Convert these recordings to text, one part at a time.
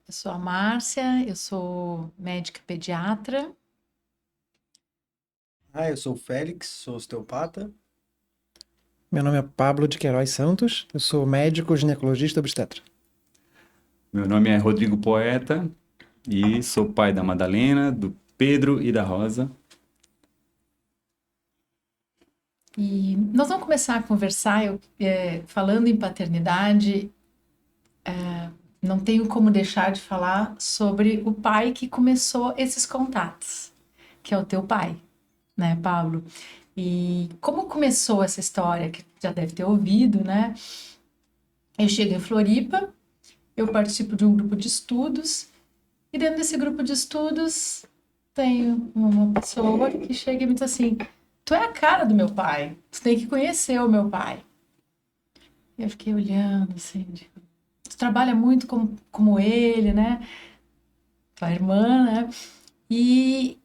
Eu sou a Márcia, eu sou médica pediatra. Eu sou o Félix, sou osteopata. Meu nome é Pablo de Queiroz Santos, eu sou médico ginecologista obstetra. Meu nome é Rodrigo Poeta e sou pai da Madalena, do Pedro e da Rosa. E nós vamos começar a conversar, falando em paternidade, não tenho como deixar de falar sobre o pai que começou esses contatos, que é o teu pai, né, Pablo? E como começou essa história, que já deve ter ouvido, né? Eu chego em Floripa, eu participo de um grupo de estudos, e dentro desse grupo de estudos tem uma pessoa que chega e me diz assim: Tu é a cara do meu pai, tu tem que conhecer o meu pai. E eu fiquei olhando assim, tu trabalha muito como ele, né? Tua irmã, né? E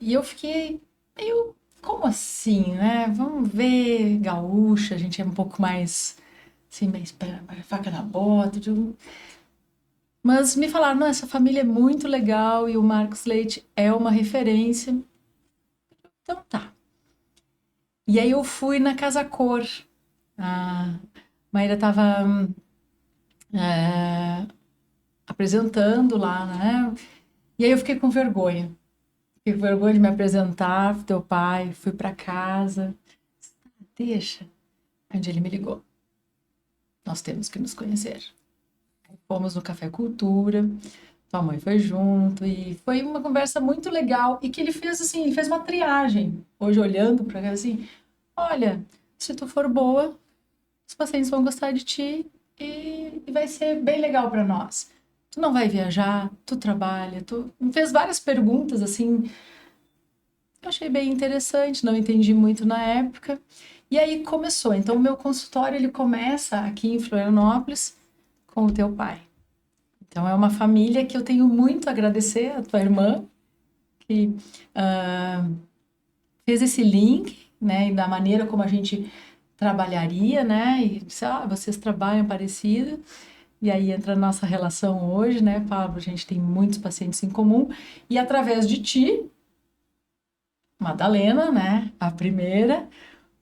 eu fiquei meio, como assim, né? Vamos ver, gaúcha, a gente é um pouco mais assim, mais faca na bota. Mas me falaram, não, essa família é muito legal e o Marcos Leite é uma referência. Então tá. E aí eu fui na Casa Cor. A Maíra estava apresentando lá, né? E aí eu fiquei com vergonha. Fiquei com vergonha de me apresentar pro teu pai. Fui para casa. Deixa. Onde ele me ligou. Nós temos que nos conhecer. Fomos no Café Cultura. Tua mãe foi junto e foi uma conversa muito legal e que ele fez assim, ele fez uma triagem. Hoje olhando para cá assim, olha, se tu for boa, os pacientes vão gostar de ti e vai ser bem legal para nós. Tu não vai viajar, tu trabalha, tu me fez várias perguntas assim, eu achei bem interessante, não entendi muito na época. E aí começou. Então o meu consultório ele começa aqui em Florianópolis com o teu pai. Então é uma família que eu tenho muito a agradecer a tua irmã que ah, fez esse link, né, e da maneira como a gente trabalharia, né, e disse, vocês trabalham parecido, e aí entra a nossa relação hoje, né, Pablo, a gente tem muitos pacientes em comum, e através de ti, Madalena, né, a primeira,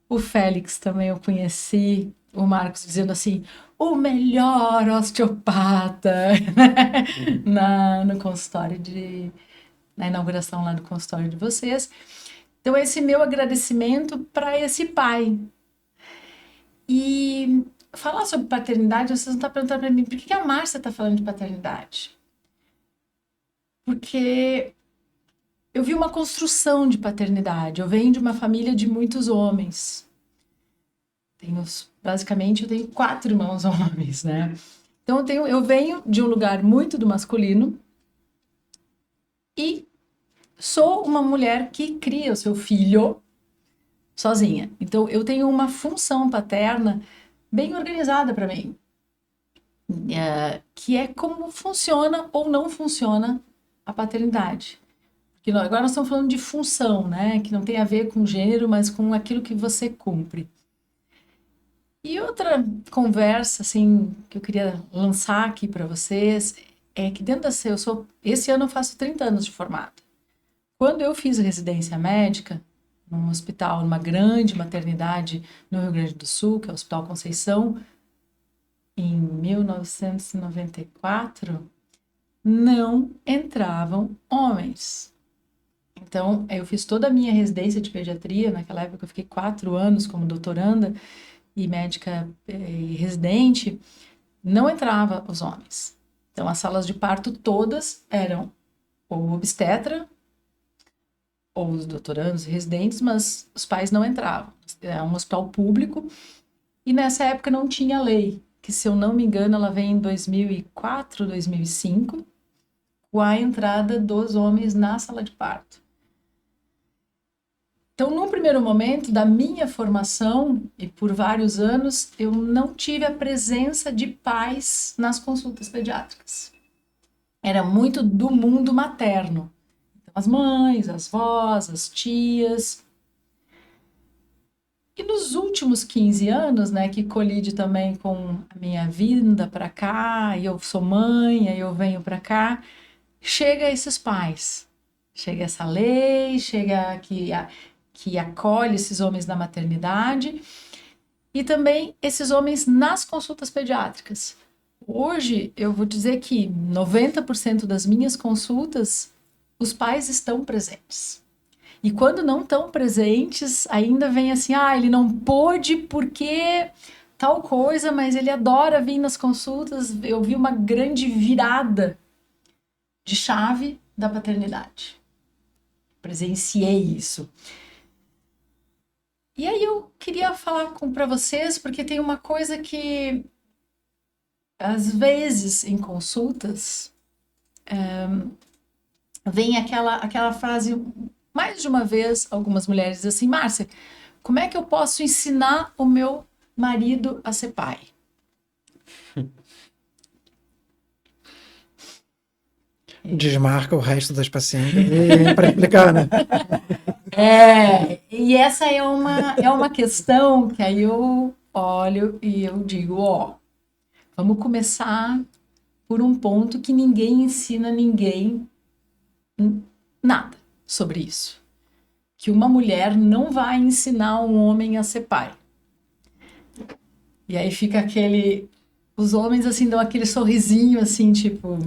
o Félix também eu conheci, o Marcos dizendo assim, o melhor osteopata, né, no consultório na inauguração lá do consultório de vocês. Então, esse meu agradecimento para esse pai. E falar sobre paternidade, vocês não estão perguntando para mim por que a Márcia está falando de paternidade? Porque eu vi uma construção de paternidade. Eu venho de uma família de muitos homens. Basicamente, eu tenho 4 irmãos homens, né? Então, eu venho de um lugar muito do masculino e sou uma mulher que cria o seu filho sozinha. Então, eu tenho uma função paterna bem organizada para mim, que é como funciona ou não funciona a paternidade. Porque agora nós estamos falando de função, né? Que não tem a ver com gênero, mas com aquilo que você cumpre. E outra conversa, assim, que eu queria lançar aqui para vocês é que dentro da esse ano eu faço 30 anos de formado. Quando eu fiz residência médica, num hospital, numa grande maternidade no Rio Grande do Sul, que é o Hospital Conceição, em 1994, não entravam homens. Então, eu fiz toda a minha residência de pediatria, naquela época eu fiquei 4 anos como doutoranda e médica residente, não entrava os homens. Então, as salas de parto todas eram ou obstetra, ou os doutorandos e residentes, mas os pais não entravam. É um hospital público e nessa época não tinha lei, que se eu não me engano ela vem em 2004, 2005, com a entrada dos homens na sala de parto. Então, num primeiro momento da minha formação, e por vários anos, eu não tive a presença de pais nas consultas pediátricas. Era muito do mundo materno. Então, as mães, as vós, as tias. E nos últimos 15 anos, né, que colide também com a minha vinda para cá, e eu sou mãe, aí eu venho para cá, chega esses pais, chega essa lei, chega que acolhe esses homens na maternidade e também esses homens nas consultas pediátricas. Hoje, eu vou dizer que 90% das minhas consultas, os pais estão presentes. E quando não estão presentes, ainda vem assim, ele não pôde porque tal coisa, mas ele adora vir nas consultas. Eu vi uma grande virada de chave da paternidade. Presenciei isso. E aí eu queria falar para vocês, porque tem uma coisa que, às vezes, em consultas, vem aquela frase, mais de uma vez, algumas mulheres dizem assim, Márcia, como é que eu posso ensinar o meu marido a ser pai? Desmarca o resto das pacientes para explicar, né? E essa é uma questão que aí eu olho e eu digo, vamos começar por um ponto que ninguém ensina ninguém nada sobre isso. Que uma mulher não vai ensinar um homem a ser pai. E aí fica os homens assim dão aquele sorrisinho assim, tipo,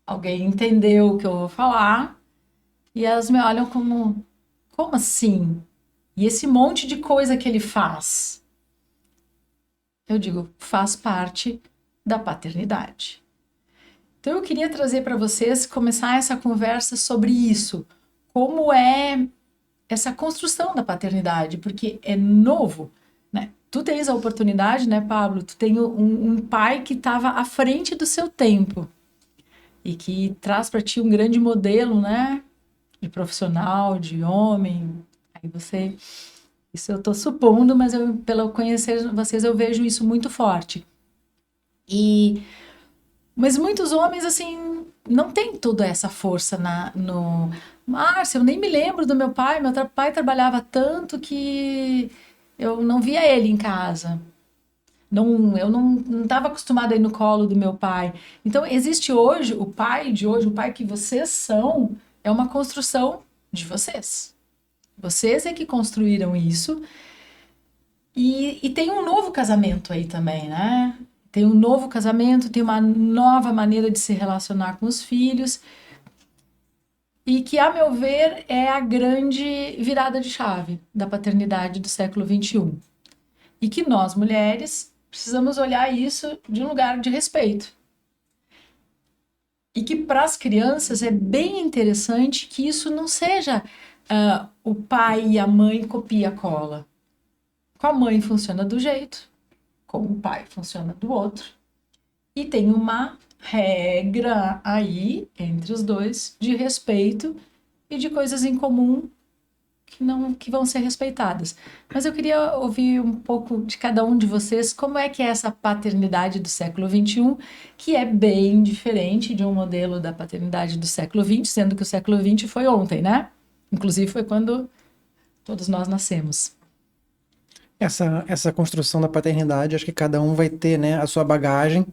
alguém entendeu o que eu vou falar, e elas me olham como assim? E esse monte de coisa que ele faz? Eu digo, faz parte da paternidade. Então eu queria trazer para vocês, começar essa conversa sobre isso. Como é essa construção da paternidade, porque é novo, né? Tu tens a oportunidade, né, Pablo? Tu tem um pai que estava à frente do seu tempo e que traz para ti um grande modelo, né, de profissional, de homem. Aí isso eu estou supondo, mas pelo conhecer vocês eu vejo isso muito forte. Mas muitos homens, assim, não tem toda essa força Márcia, eu nem me lembro do meu pai pai trabalhava tanto que eu não via ele em casa. Eu não estava acostumada a ir no colo do meu pai. Então, existe hoje, o pai de hoje, o pai que vocês são, é uma construção de vocês. Vocês é que construíram isso. E tem um novo casamento aí também, né? Tem um novo casamento, tem uma nova maneira de se relacionar com os filhos. E que, a meu ver, é a grande virada de chave da paternidade do século XXI. E que nós, mulheres, precisamos olhar isso de um lugar de respeito. E que para as crianças é bem interessante que isso não seja o pai e a mãe copia cola. Com a mãe funciona do jeito, com o pai funciona do outro. E tem uma regra aí entre os dois de respeito e de coisas em comum que vão ser respeitadas. Mas eu queria ouvir um pouco de cada um de vocês, como é que é essa paternidade do século XXI, que é bem diferente de um modelo da paternidade do século XX, sendo que o século XX foi ontem, né? Inclusive foi quando todos nós nascemos. Essa construção da paternidade, acho que cada um vai ter, né, a sua bagagem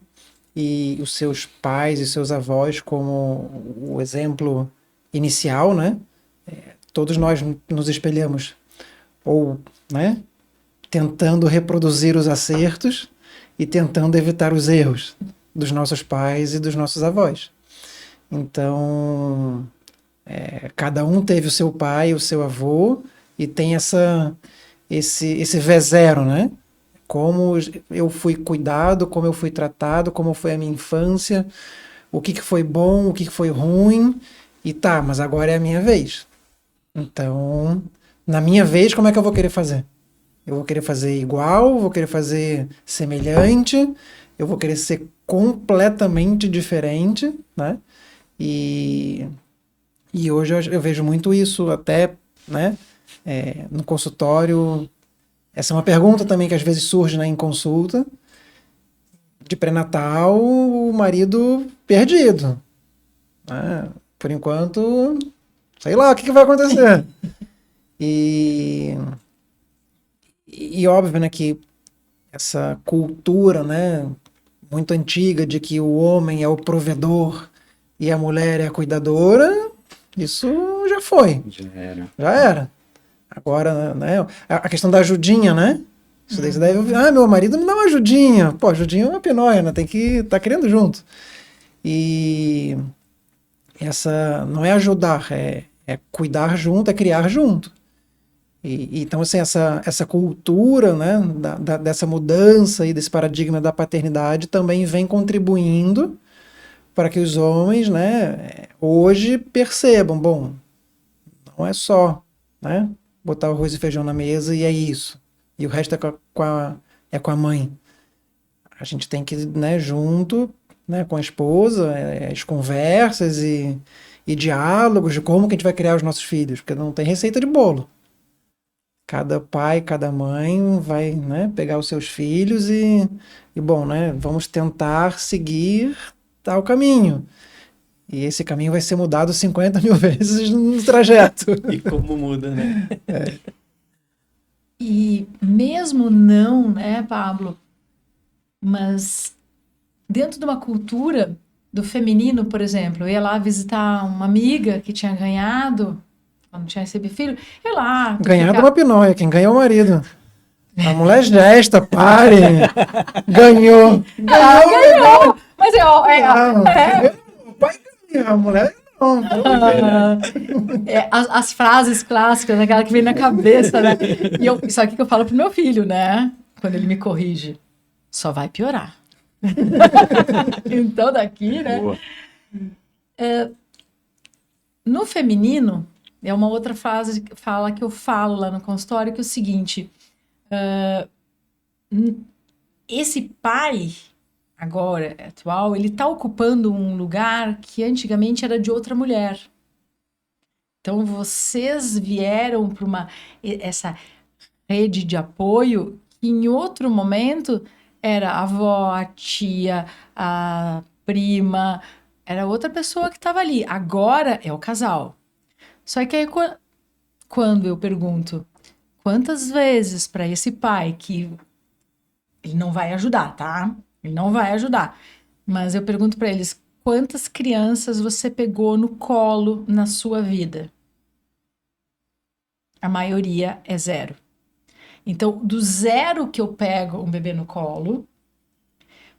e os seus pais e seus avós como o exemplo inicial, né? Todos nós nos espelhamos ou, né, tentando reproduzir os acertos e tentando evitar os erros dos nossos pais e dos nossos avós. Então, cada um teve o seu pai, o seu avô, e tem esse V0, né? Como eu fui cuidado, como eu fui tratado, como foi a minha infância, o que foi bom, o que foi ruim, e tá, mas agora é a minha vez. Então, na minha vez, como é que eu vou querer fazer? Eu vou querer fazer igual, vou querer fazer semelhante, eu vou querer ser completamente diferente, né? E hoje eu vejo muito isso, até, né, no consultório. Essa é uma pergunta também que às vezes surge, né, em consulta. De pré-natal, o marido perdido. Por enquanto, sei lá o que vai acontecer. E E óbvio, né, que essa cultura, né, muito antiga de que o homem é o provedor e a mulher é a cuidadora, isso já foi, Já era. já era. Agora, né, a questão da ajudinha, né? Isso daí você deve ouvir, Uhum. meu marido me dá uma ajudinha. Pô, ajudinha é uma pinóia, né? Tem que tá querendo junto. E essa não é ajudar, é cuidar junto, é criar junto. Então, assim, essa cultura, né, dessa mudança e desse paradigma da paternidade também vem contribuindo para que os homens, né, hoje percebam, bom, não é só, né, botar o arroz e feijão na mesa e é isso. E o resto é com a mãe. A gente tem que, né, junto, né, com a esposa, as conversas e diálogos de como que a gente vai criar os nossos filhos, porque não tem receita de bolo. Cada pai, cada mãe vai, né, pegar os seus filhos e bom, né, vamos tentar seguir tal caminho. E esse caminho vai ser mudado 50 mil vezes no trajeto. E como muda, né? E mesmo não, né, Pablo? Mas dentro de uma cultura do feminino, por exemplo, eu ia lá visitar uma amiga que tinha ganhado, quando tinha recebido filho, ia lá, tu Ganhar de fica... uma pinóia, quem ganha é o marido. A mulher gesta, pare. Ganhou. Ah, Ganhou. ganhou! Mas Não, o pai ganha, a mulher não. as frases clássicas, aquela que vem na cabeça, né? E isso aqui que eu falo pro meu filho, né? Quando ele me corrige, só vai piorar. Então, daqui, né? Boa. No feminino, é uma outra fala que eu falo lá no consultório, que é o seguinte: esse pai, agora, atual, ele está ocupando um lugar que antigamente era de outra mulher. Então, vocês vieram para essa rede de apoio que em outro momento era a avó, a tia, a prima, era outra pessoa que estava ali. Agora é o casal. Só que aí, quando eu pergunto quantas vezes para esse pai que ele não vai ajudar, tá? Ele não vai ajudar. Mas eu pergunto para eles quantas crianças você pegou no colo na sua vida? A maioria é zero. Então, do zero que eu pego um bebê no colo,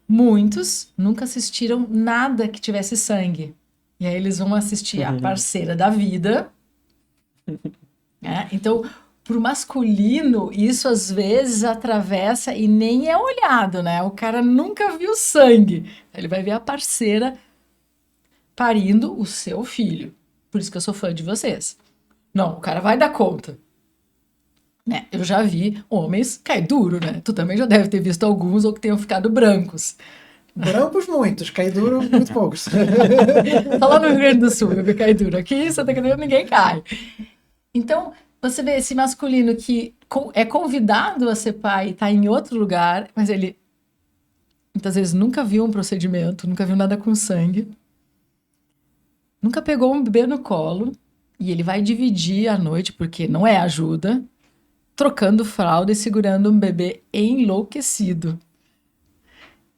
muitos nunca assistiram nada que tivesse sangue. E aí eles vão assistir a parceira da vida, né? Então, pro masculino, isso às vezes atravessa e nem é olhado, né? O cara nunca viu sangue. Ele vai ver a parceira parindo o seu filho. Por isso que eu sou fã de vocês. Não, o cara vai dar conta. Né? Eu já vi homens cair duro, né? Tu também já deve ter visto alguns ou que tenham ficado brancos. Brancos muitos, cai duro muito poucos. Só lá no Rio Grande do Sul eu vi cair duro. Aqui em Santa Catarina ninguém cai. Então, você vê esse masculino que é convidado a ser pai e está em outro lugar, mas ele muitas vezes nunca viu um procedimento, nunca viu nada com sangue, nunca pegou um bebê no colo e ele vai dividir a noite, porque não é ajuda, trocando fralda e segurando um bebê enlouquecido.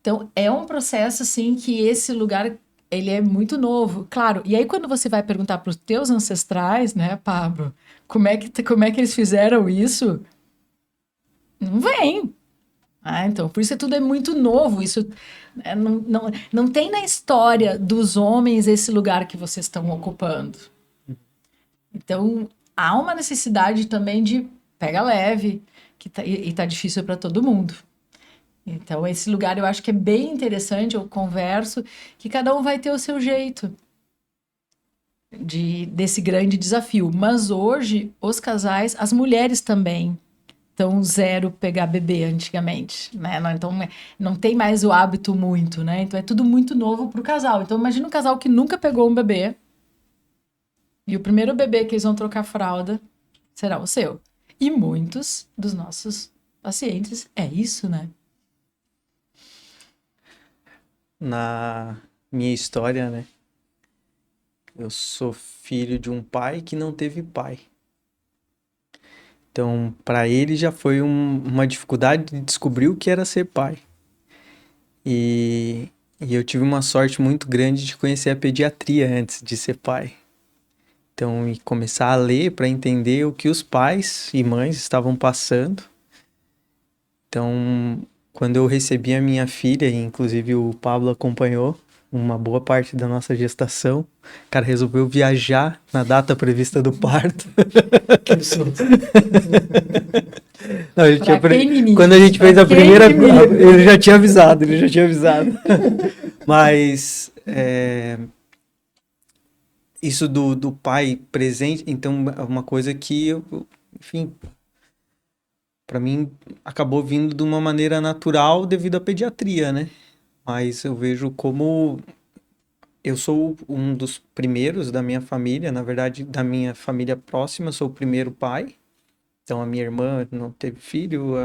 Então, é um processo, assim, que esse lugar, ele é muito novo. Claro, e aí quando você vai perguntar para os teus ancestrais, né, Pablo, como é que eles fizeram isso? Não vem. Ah, então, por isso tudo é muito novo. Isso não tem na história dos homens esse lugar que vocês estão ocupando. Então, há uma necessidade também de pega leve, e tá difícil para todo mundo. Então, esse lugar eu acho que é bem interessante, eu converso, que cada um vai ter o seu jeito desse grande desafio. Mas hoje, os casais, as mulheres também estão zero pegar bebê antigamente, né? Então, não tem mais o hábito muito, né? Então, é tudo muito novo para o casal. Então, imagina um casal que nunca pegou um bebê e o primeiro bebê que eles vão trocar fralda será o seu. E muitos dos nossos pacientes é isso, né? Na minha história, né? Eu sou filho de um pai que não teve pai. Então, para ele já foi uma dificuldade de descobrir o que era ser pai. E eu tive uma sorte muito grande de conhecer a pediatria antes de ser pai. Então, e começar a ler para entender o que os pais e mães estavam passando. Então, quando eu recebi a minha filha, e inclusive o Pablo acompanhou uma boa parte da nossa gestação, o cara resolveu viajar na data prevista do parto. Não, ele tinha quando a gente fez a primeira, ele já tinha avisado. Mas isso do pai presente, então é uma coisa que enfim, para mim acabou vindo de uma maneira natural devido à pediatria, né? Mas eu vejo como eu sou um dos primeiros da minha família, na verdade, da minha família próxima, sou o primeiro pai. Então, a minha irmã não teve filho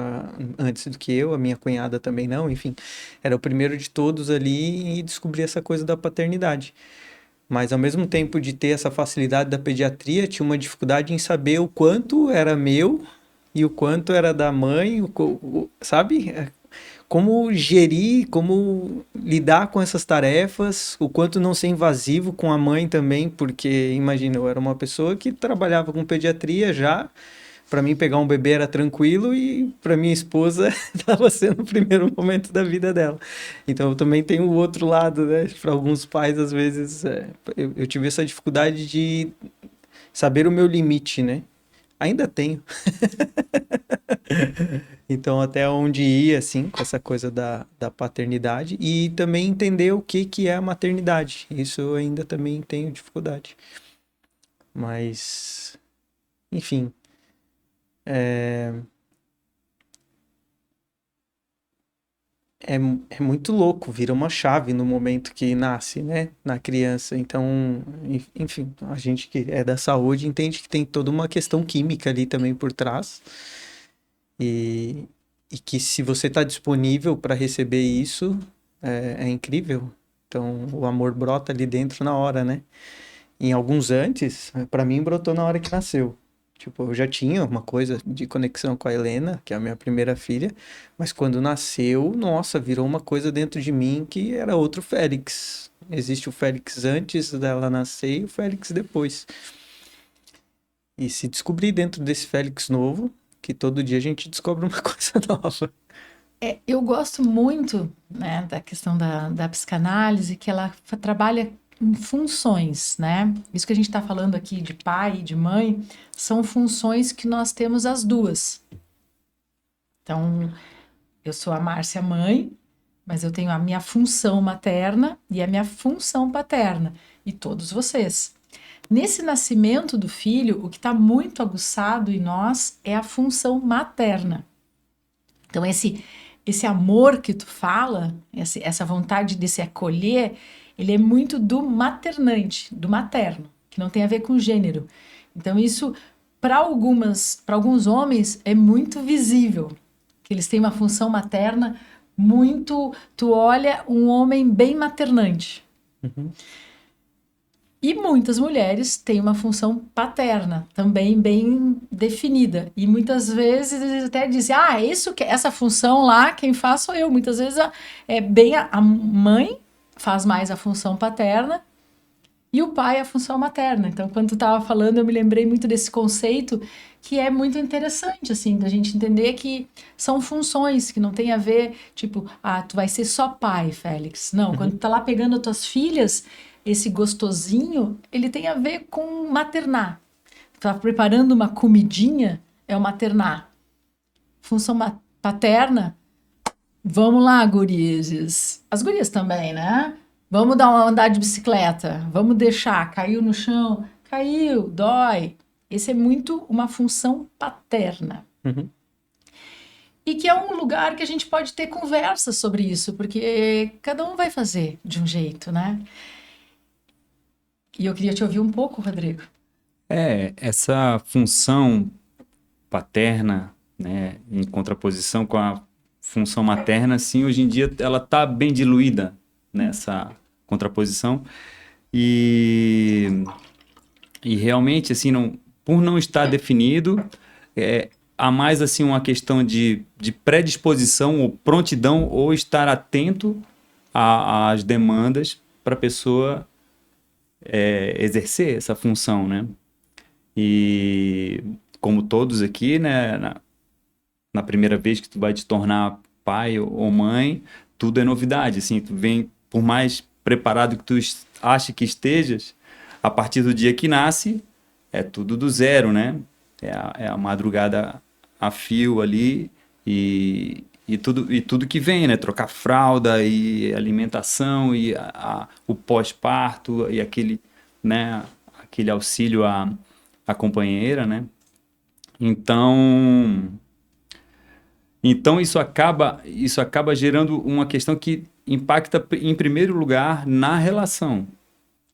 antes do que eu, a minha cunhada também não, enfim. Era o primeiro de todos ali e descobri essa coisa da paternidade. Mas, ao mesmo tempo de ter essa facilidade da pediatria, tinha uma dificuldade em saber o quanto era meu e o quanto era da mãe, sabe? Como gerir, como lidar com essas tarefas, o quanto não ser invasivo com a mãe também, porque, imagina, eu era uma pessoa que trabalhava com pediatria já, para mim pegar um bebê era tranquilo e para minha esposa estava sendo o primeiro momento da vida dela. Então eu também tenho o outro lado, né? Para alguns pais, às vezes, eu tive essa dificuldade de saber o meu limite, né? Ainda tenho. Então, até onde ir, assim, com essa coisa da paternidade e também entender o que é a maternidade. Isso eu ainda também tenho dificuldade. Mas, enfim, é muito louco, vira uma chave no momento que nasce, né, na criança. Então, enfim, a gente que é da saúde entende que tem toda uma questão química ali também por trás. E que se você está disponível para receber isso, é incrível. Então, o amor brota ali dentro na hora, né? Em alguns antes, para mim, brotou na hora que nasceu. Tipo, eu já tinha uma coisa de conexão com a Helena, que é a minha primeira filha, mas quando nasceu, nossa, virou uma coisa dentro de mim que era outro Félix. Existe o Félix antes dela nascer e o Félix depois. E se descobrir dentro desse Félix novo, que todo dia a gente descobre uma coisa nova. Eu gosto muito, né, da questão da psicanálise, que ela trabalha em funções, né? Isso que a gente está falando aqui de pai e de mãe, são funções que nós temos as duas. Então, eu sou a Márcia mãe, mas eu tenho a minha função materna e a minha função paterna, e todos vocês. Nesse nascimento do filho, o que está muito aguçado em nós é a função materna. Então, esse amor que tu fala, essa vontade de se acolher, ele é muito do maternante, do materno, que não tem a ver com gênero. Então, isso, para alguns homens, é muito visível, que eles têm uma função materna muito... Tu olha um homem bem maternante. Uhum. E muitas mulheres têm uma função paterna, também bem definida. E muitas vezes eles até dizem, essa função lá, quem faz sou eu. Muitas vezes a mãe faz mais a função paterna e o pai a função materna. Então, quando tu estava falando, eu me lembrei muito desse conceito que é muito interessante, assim, da gente entender que são funções que não tem a ver, tipo, tu vai ser só pai, Félix. Não, quando tu tá lá pegando as tuas filhas, esse gostosinho, ele tem a ver com maternar. Tá preparando uma comidinha, é o maternar. Função paterna, vamos lá, gurizes. As gurias também, né? Vamos andar de bicicleta, vamos deixar, caiu no chão, caiu, dói. Esse é muito uma função paterna. Uhum. E que é um lugar que a gente pode ter conversa sobre isso, porque cada um vai fazer de um jeito, né? E eu queria te ouvir um pouco, Rodrigo. Essa função paterna, né, em contraposição com a função materna, assim, hoje em dia ela tá bem diluída nessa contraposição e realmente, assim, por não estar definido, há mais assim uma questão de predisposição ou prontidão ou estar atento às demandas para a pessoa exercer essa função, né? E como todos aqui, né, na primeira vez que tu vai te tornar pai ou mãe, tudo é novidade, assim, tu vem, por mais preparado que tu ache que estejas, a partir do dia que nasce, é tudo do zero, né? É a madrugada a fio ali e tudo que vem, né? Trocar fralda e alimentação e o pós-parto e aquele, né? Aquele auxílio à companheira, né? Então isso acaba gerando uma questão que impacta em primeiro lugar na relação.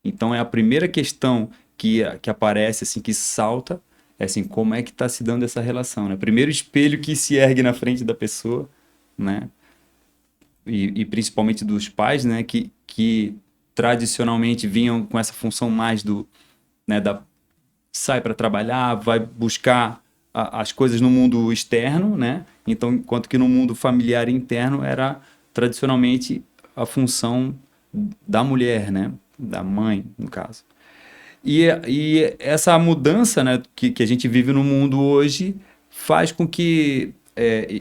Então é a primeira questão que aparece, assim, que salta, é assim, como é que está se dando essa relação, né? Primeiro espelho que se ergue na frente da pessoa, né? E principalmente dos pais, né? Que tradicionalmente vinham com essa função mais né, sai para trabalhar, vai buscar as coisas no mundo externo, né? Então, enquanto que no mundo familiar interno era tradicionalmente a função da mulher, né? Da mãe, no caso. E essa mudança, né, que a gente vive no mundo hoje faz com que,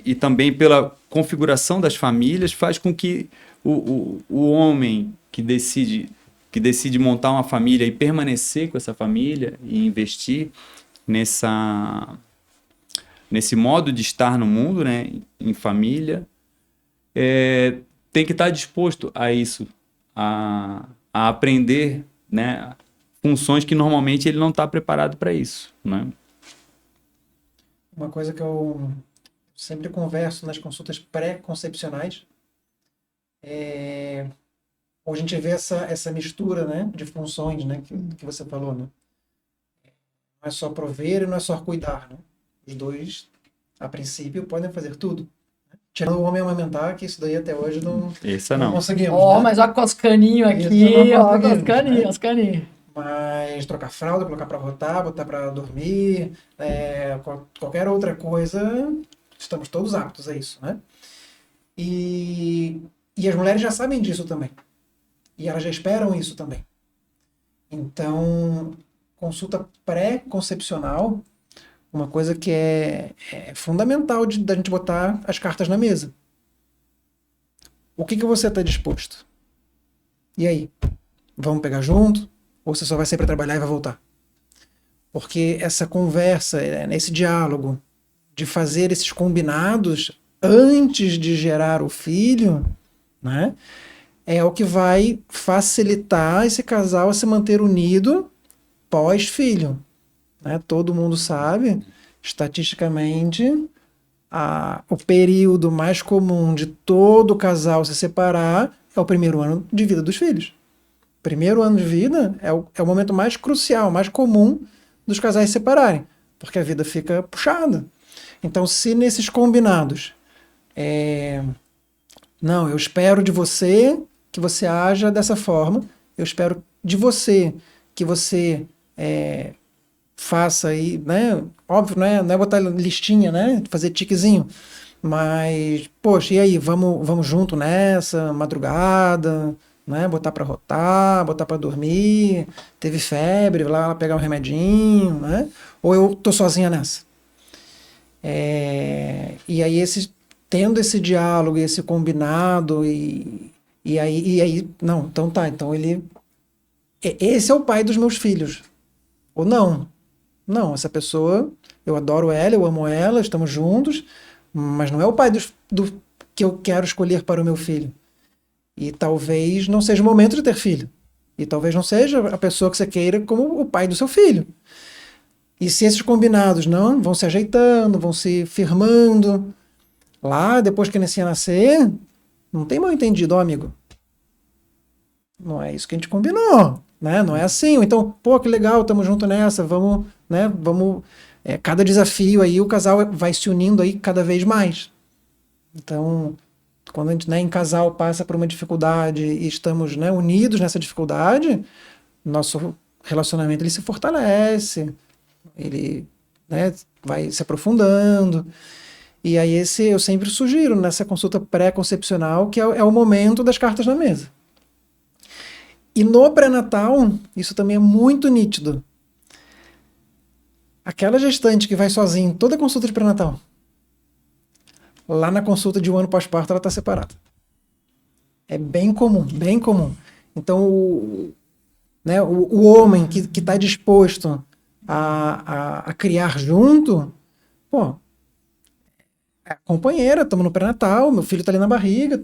e também pela configuração das famílias, faz com que o homem que decide montar uma família e permanecer com essa família e investir nesse modo de estar no mundo, né, em família, tem que estar disposto a isso, a aprender, né, funções que normalmente ele não está preparado para isso, né? Uma coisa que eu sempre converso nas consultas pré-concepcionais hoje a gente vê essa mistura, né, de funções, né, que você falou, né? Não é só prover e não é só cuidar, né? Os dois, a princípio, podem fazer tudo. Tirando o homem amamentar, que isso daí até hoje não conseguimos. Ó, né? mas olha com os caninhos aqui, ó, com os caninhos. Mas trocar fralda, colocar para rotar, botar para dormir, qualquer outra coisa, estamos todos aptos a isso, né? E as mulheres já sabem disso também. E elas já esperam isso também. Então, consulta pré-concepcional, uma coisa que é fundamental da gente botar as cartas na mesa. O que você está disposto? E aí? Vamos pegar junto? Ou você só vai sempre trabalhar e vai voltar? Porque essa conversa, esse diálogo de fazer esses combinados antes de gerar o filho, né, é o que vai facilitar esse casal a se manter unido pós-filho. Né? Todo mundo sabe, estatisticamente, o período mais comum de todo casal se separar é o primeiro ano de vida dos filhos. Primeiro ano de vida é o momento mais crucial, mais comum dos casais se separarem, porque a vida fica puxada. Então, se nesses combinados, não, eu espero de você que você haja dessa forma, eu espero de você que você faça aí, né? Óbvio, não é botar listinha, né? Fazer tiquezinho, mas, poxa, e aí, vamos junto nessa madrugada, né? Botar para rotar, botar para dormir, teve febre, lá pegar um remedinho, né? Ou eu tô sozinha nessa? E aí tendo esse diálogo, esse combinado e aí, não, então tá, então esse é o pai dos meus filhos. Ou não, essa pessoa, eu adoro ela, eu amo ela, estamos juntos, mas não é o pai do que eu quero escolher para o meu filho. E talvez não seja o momento de ter filho. E talvez não seja a pessoa que você queira como o pai do seu filho. E se esses combinados não vão se ajeitando, vão se firmando, lá depois que a criancinha nascer, não tem mal entendido, ó, amigo. Não é isso que a gente combinou, né? Não é assim. Então, pô, que legal, estamos juntos nessa, vamos, né? Cada desafio aí, o casal vai se unindo aí cada vez mais. Então, quando a gente, né, em casal passa por uma dificuldade e estamos, né, unidos nessa dificuldade, nosso relacionamento ele se fortalece, ele, né, vai se aprofundando. E aí eu sempre sugiro nessa consulta pré-concepcional, que é o momento das cartas na mesa. E no pré-natal, isso também é muito nítido. Aquela gestante que vai sozinha em toda consulta de pré-natal, lá na consulta de um ano pós-parto, ela está separada. É bem comum, bem comum. Então, o homem que está disposto a criar junto, pô, é companheira, estamos no pré-natal, meu filho está ali na barriga,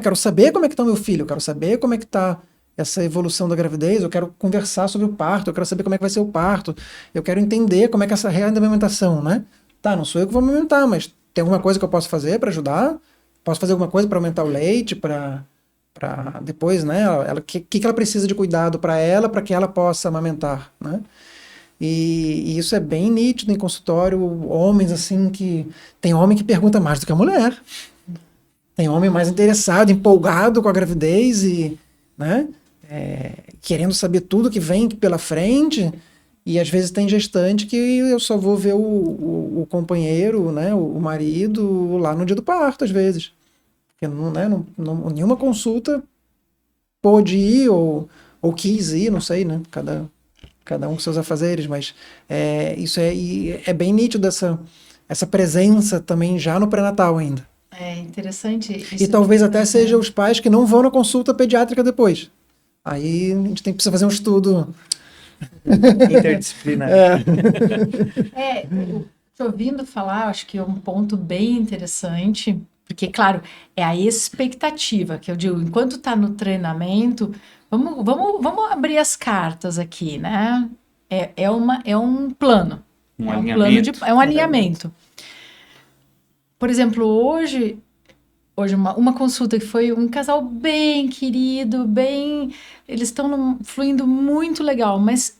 quero saber como é que está o meu filho, quero saber como é que está essa evolução da gravidez, eu quero conversar sobre o parto, eu quero saber como é que vai ser o parto, eu quero entender como é que essa regra da amamentação, né? Tá, não sou eu que vou amamentar, mas tem alguma coisa que eu posso fazer para ajudar? Posso fazer alguma coisa para aumentar o leite, para depois, né? O que ela precisa de cuidado para que ela possa amamentar, né? E isso é bem nítido em consultório, homens assim que... Tem homem que pergunta mais do que a mulher. Tem homem mais interessado, empolgado com a gravidez e, né? Querendo saber tudo que vem pela frente. E às vezes tem gestante que eu só vou ver o companheiro, né? O marido lá no dia do parto, às vezes. Porque nenhuma consulta pôde ir ou quis ir, não sei, né? Cada um com seus afazeres, mas isso é bem nítido essa presença também já no pré-natal ainda. É interessante. E talvez até seja os pais que não vão na consulta pediátrica depois. Aí a gente precisa fazer um estudo interdisciplinar. Te ouvindo falar, acho que é um ponto bem interessante, porque, claro, é a expectativa, que eu digo, enquanto está no treinamento, vamos abrir as cartas aqui, né? É um plano. Alinhamento. É um alinhamento. Por exemplo, hoje uma consulta que foi um casal bem querido, eles estão fluindo muito legal, mas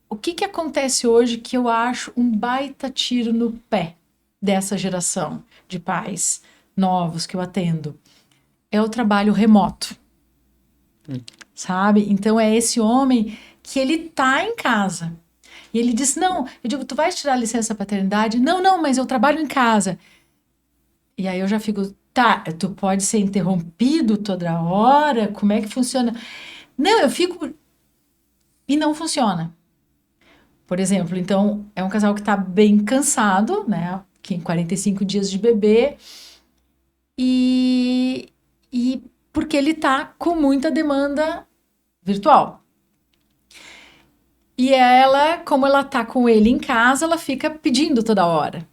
o que acontece hoje que eu acho um baita tiro no pé dessa geração de pais novos que eu atendo? É o trabalho remoto. Sabe? Então é esse homem que ele tá em casa. E ele diz, não, eu digo, tu vais tirar licença paternidade? Não, mas eu trabalho em casa. E aí eu já fico, tá, tu pode ser interrompido toda hora? Como é que funciona? Não, eu fico... E não funciona. Por exemplo, então, é um casal que tá bem cansado, né? Que em 45 dias de bebê. E porque ele tá com muita demanda virtual. E ela, como ela tá com ele em casa, ela fica pedindo toda hora.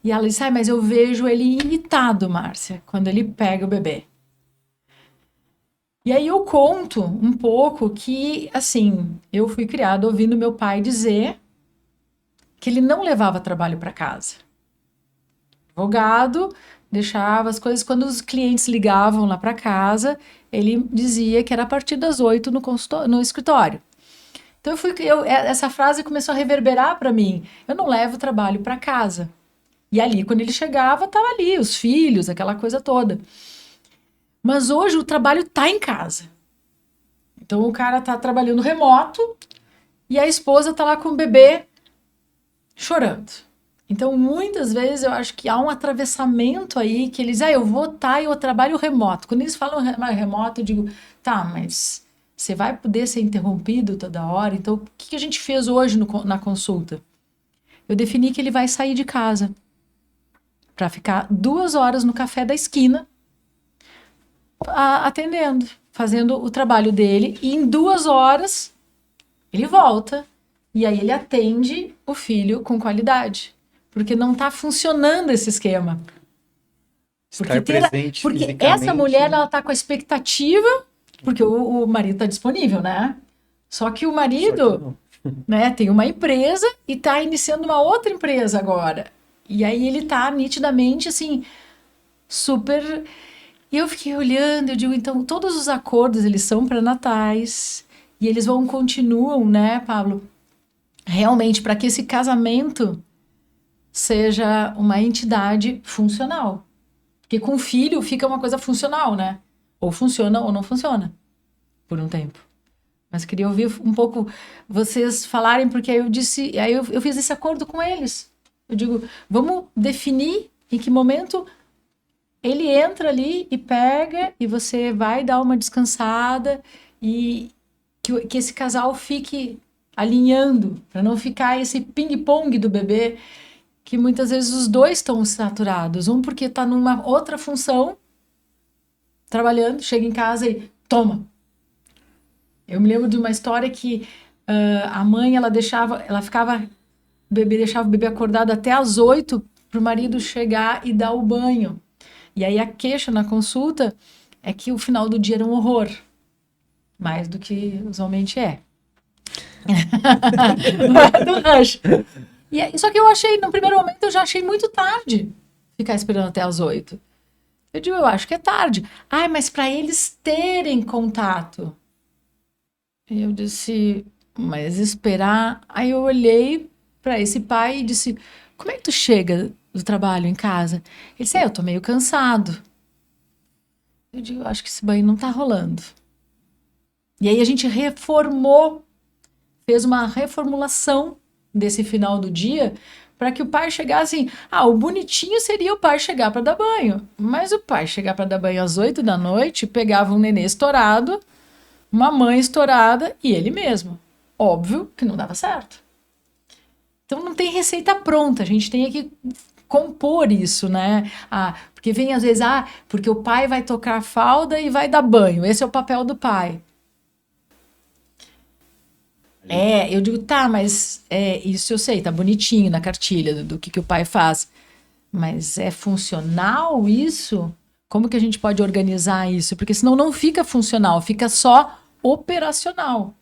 E ela diz, mas eu vejo ele irritado, Márcia, quando ele pega o bebê. E aí eu conto um pouco que, assim, eu fui criada ouvindo meu pai dizer que ele não levava trabalho para casa. Advogado, deixava as coisas, quando os clientes ligavam lá para casa, ele dizia que era a partir das 8 no escritório. Então essa frase começou a reverberar para mim. Eu não levo trabalho para casa. E ali, quando ele chegava, tava ali os filhos, aquela coisa toda. Mas hoje o trabalho tá em casa. Então o cara tá trabalhando remoto e a esposa tá lá com o bebê chorando. Então, muitas vezes eu acho que há um atravessamento aí que eles, eu eu trabalho remoto. Quando eles falam remoto, eu digo, tá, mas você vai poder ser interrompido toda hora? Então, o que a gente fez hoje na consulta? Eu defini que ele vai sair de casa para ficar 2 horas no café da esquina atendendo, fazendo o trabalho dele, e em 2 horas ele volta e aí ele atende o filho com qualidade. Porque não está funcionando esse esquema. Porque essa mulher, ela está com a expectativa, porque o marido está disponível, né? Só que o marido, né, tem uma empresa e está iniciando uma outra empresa agora. E aí ele está nitidamente, assim, super... E eu fiquei olhando, eu digo, então, todos os acordos, eles são pré-natais, e eles continuam, né, Pablo? Realmente, para que esse casamento seja uma entidade funcional. Porque com filho fica uma coisa funcional, né? Ou funciona ou não funciona, por um tempo. Mas queria ouvir um pouco vocês falarem, porque aí eu fiz esse acordo com eles. Eu digo, vamos definir em que momento ele entra ali e pega e você vai dar uma descansada e que esse casal fique alinhando, para não ficar esse ping-pong do bebê, que muitas vezes os dois estão saturados. Um porque está numa outra função, trabalhando, chega em casa e toma. Eu me lembro de uma história que a mãe, ela deixava o bebê acordado até às 8 para o marido chegar e dar o banho. E aí a queixa na consulta é que o final do dia era um horror. Mais do que usualmente é. Do rush. Só que eu achei, no primeiro momento, eu já achei muito tarde ficar esperando até às 8. Eu digo, eu acho que é tarde. Ai, mas para eles terem contato. E eu disse, mas esperar. Aí eu olhei para esse pai e disse, como é que tu chega do trabalho em casa? Ele disse, eu tô meio cansado. Eu digo, eu acho que esse banho não tá rolando. E aí a gente fez uma reformulação desse final do dia para que o pai chegasse assim, o bonitinho seria o pai chegar para dar banho. Mas o pai chegar para dar banho às 8 da noite, pegava um nenê estourado, uma mãe estourada e ele mesmo. Óbvio que não dava certo. Então não tem receita pronta, a gente tem que compor isso, né? Porque vem às vezes, porque o pai vai tocar a fralda e vai dar banho, esse é o papel do pai. Eu digo, tá, mas isso eu sei, tá bonitinho na cartilha do que o pai faz. Mas é funcional isso? Como que a gente pode organizar isso? Porque senão não fica funcional, fica só operacional.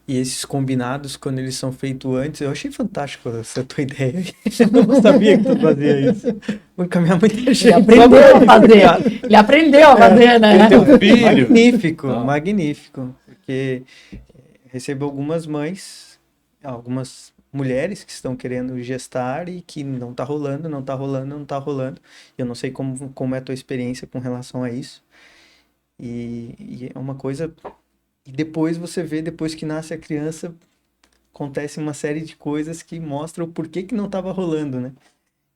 E esses combinados, quando eles são feitos antes, eu achei fantástico essa tua ideia. Eu não sabia que tu fazia isso. Vou encaminhar muita gente. Ele aprendeu a fazer. Ele aprendeu a fazer, né? Teu filho. Magnífico, magnífico. Porque recebo algumas mães, algumas mulheres que estão querendo gestar e que não tá rolando, não tá rolando, não tá rolando. Eu não sei como é a tua experiência com relação a isso. E é uma coisa... E depois você vê, depois que nasce a criança, acontece uma série de coisas que mostram o porquê que não estava rolando, né?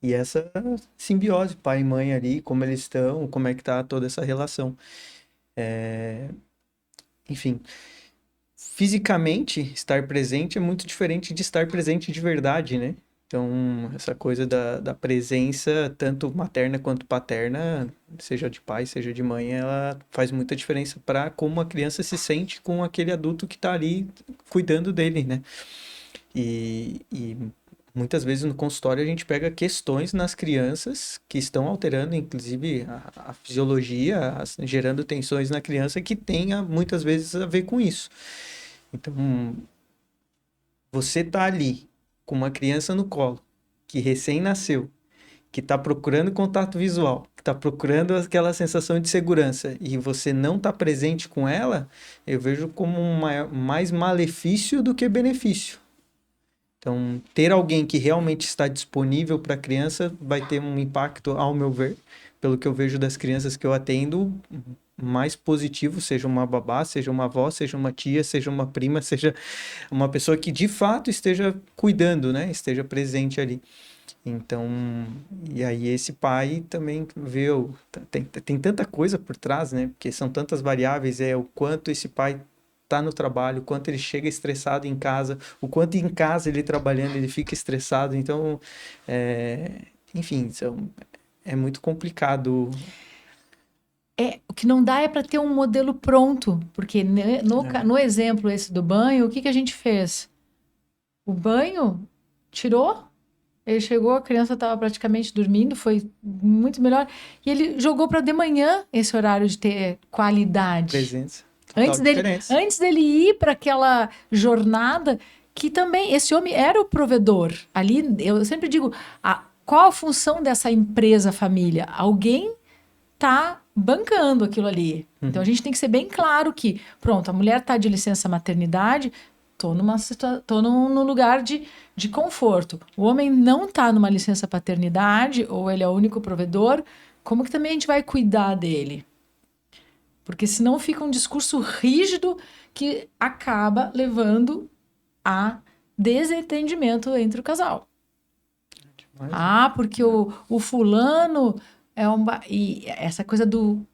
E essa simbiose, pai e mãe ali, como eles estão, como é que tá toda essa relação. Enfim, fisicamente, estar presente é muito diferente de estar presente de verdade, né? Então, essa coisa da presença, tanto materna quanto paterna, seja de pai, seja de mãe, ela faz muita diferença para como a criança se sente com aquele adulto que está ali cuidando dele, né? E muitas vezes no consultório a gente pega questões nas crianças que estão alterando, inclusive, a fisiologia, gerando tensões na criança que tenha muitas vezes a ver com isso. Então, você tá ali com uma criança no colo, que recém nasceu, que está procurando contato visual, que está procurando aquela sensação de segurança, e você não está presente com ela, eu vejo como mais malefício do que benefício. Então, ter alguém que realmente está disponível para a criança vai ter um impacto, ao meu ver, pelo que eu vejo das crianças que eu atendo, mais positivo, seja uma babá, seja uma avó, seja uma tia, seja uma prima, seja uma pessoa que de fato esteja cuidando, né? Esteja presente ali. Então, e aí esse pai também vê, tem tanta coisa por trás, né? Porque são tantas variáveis, o quanto esse pai tá no trabalho, o quanto ele chega estressado em casa, o quanto em casa ele trabalhando ele fica estressado. Então, enfim, é muito complicado. O que não dá é para ter um modelo pronto, porque no exemplo esse do banho, o que a gente fez? O banho tirou, ele chegou, a criança estava praticamente dormindo, foi muito melhor, e ele jogou para de manhã esse horário de ter qualidade. Presença. Antes dele ir para aquela jornada, que também esse homem era o provedor. Ali, eu sempre digo, qual a função dessa empresa família? Alguém tá bancando aquilo ali. Então a gente tem que ser bem claro que, pronto, a mulher tá de licença maternidade, tô num lugar de conforto. O homem não tá numa licença paternidade, ou ele é o único provedor, como que também a gente vai cuidar dele? Porque senão fica um discurso rígido que acaba levando a desentendimento entre o casal. Mas, Ah, porque o fulano é um... E essa coisa do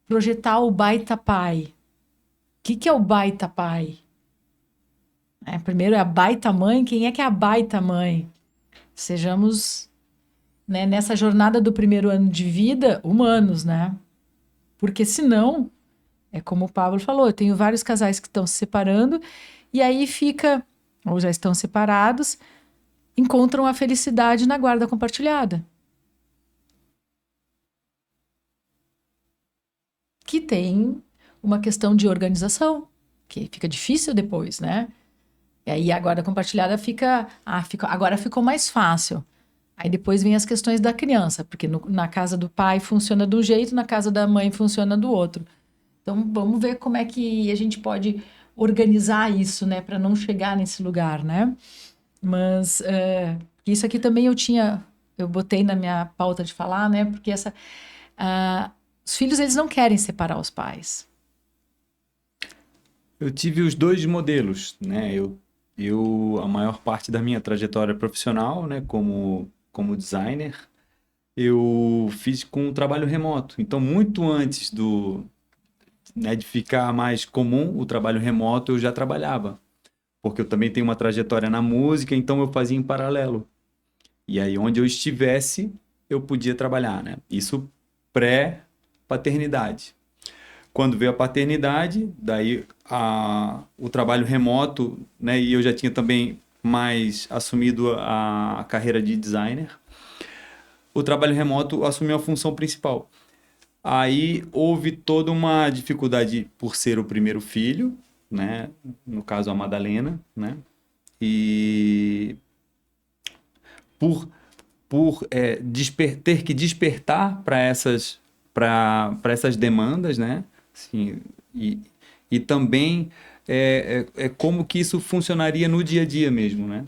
projetar o baita pai. O que é o baita pai? Primeiro é a baita mãe. Quem é que é a baita mãe? Sejamos, né, nessa jornada do primeiro ano de vida, humanos, né? Porque senão, é como o Pablo falou, eu tenho vários casais que estão se separando e aí fica, ou já estão separados, encontram a felicidade na guarda compartilhada. Que tem uma questão de organização, que fica difícil depois, né? E aí a guarda compartilhada agora ficou mais fácil. Aí depois vem as questões da criança, porque na casa do pai funciona de um jeito, na casa da mãe funciona do outro. Então vamos ver como é que a gente pode organizar isso, né, para não chegar nesse lugar, né? Mas isso aqui também eu botei na minha pauta de falar, né? Porque os filhos, eles não querem separar os pais. Eu tive os dois modelos, né? A maior parte da minha trajetória profissional, né, como designer, eu fiz com trabalho remoto. Então, muito antes de ficar mais comum o trabalho remoto, eu já trabalhava. Porque eu também tenho uma trajetória na música, então eu fazia em paralelo. E aí, onde eu estivesse, eu podia trabalhar, né? Isso pré-paternidade. Quando veio a paternidade, daí o trabalho remoto, né? E eu já tinha também mais assumido a carreira de designer. O trabalho remoto assumiu a função principal. Aí houve toda uma dificuldade por ser o primeiro filho, né? No caso, a Madalena, né? E ter que despertar para essas demandas, né? Assim, e também como que isso funcionaria no dia a dia mesmo, né?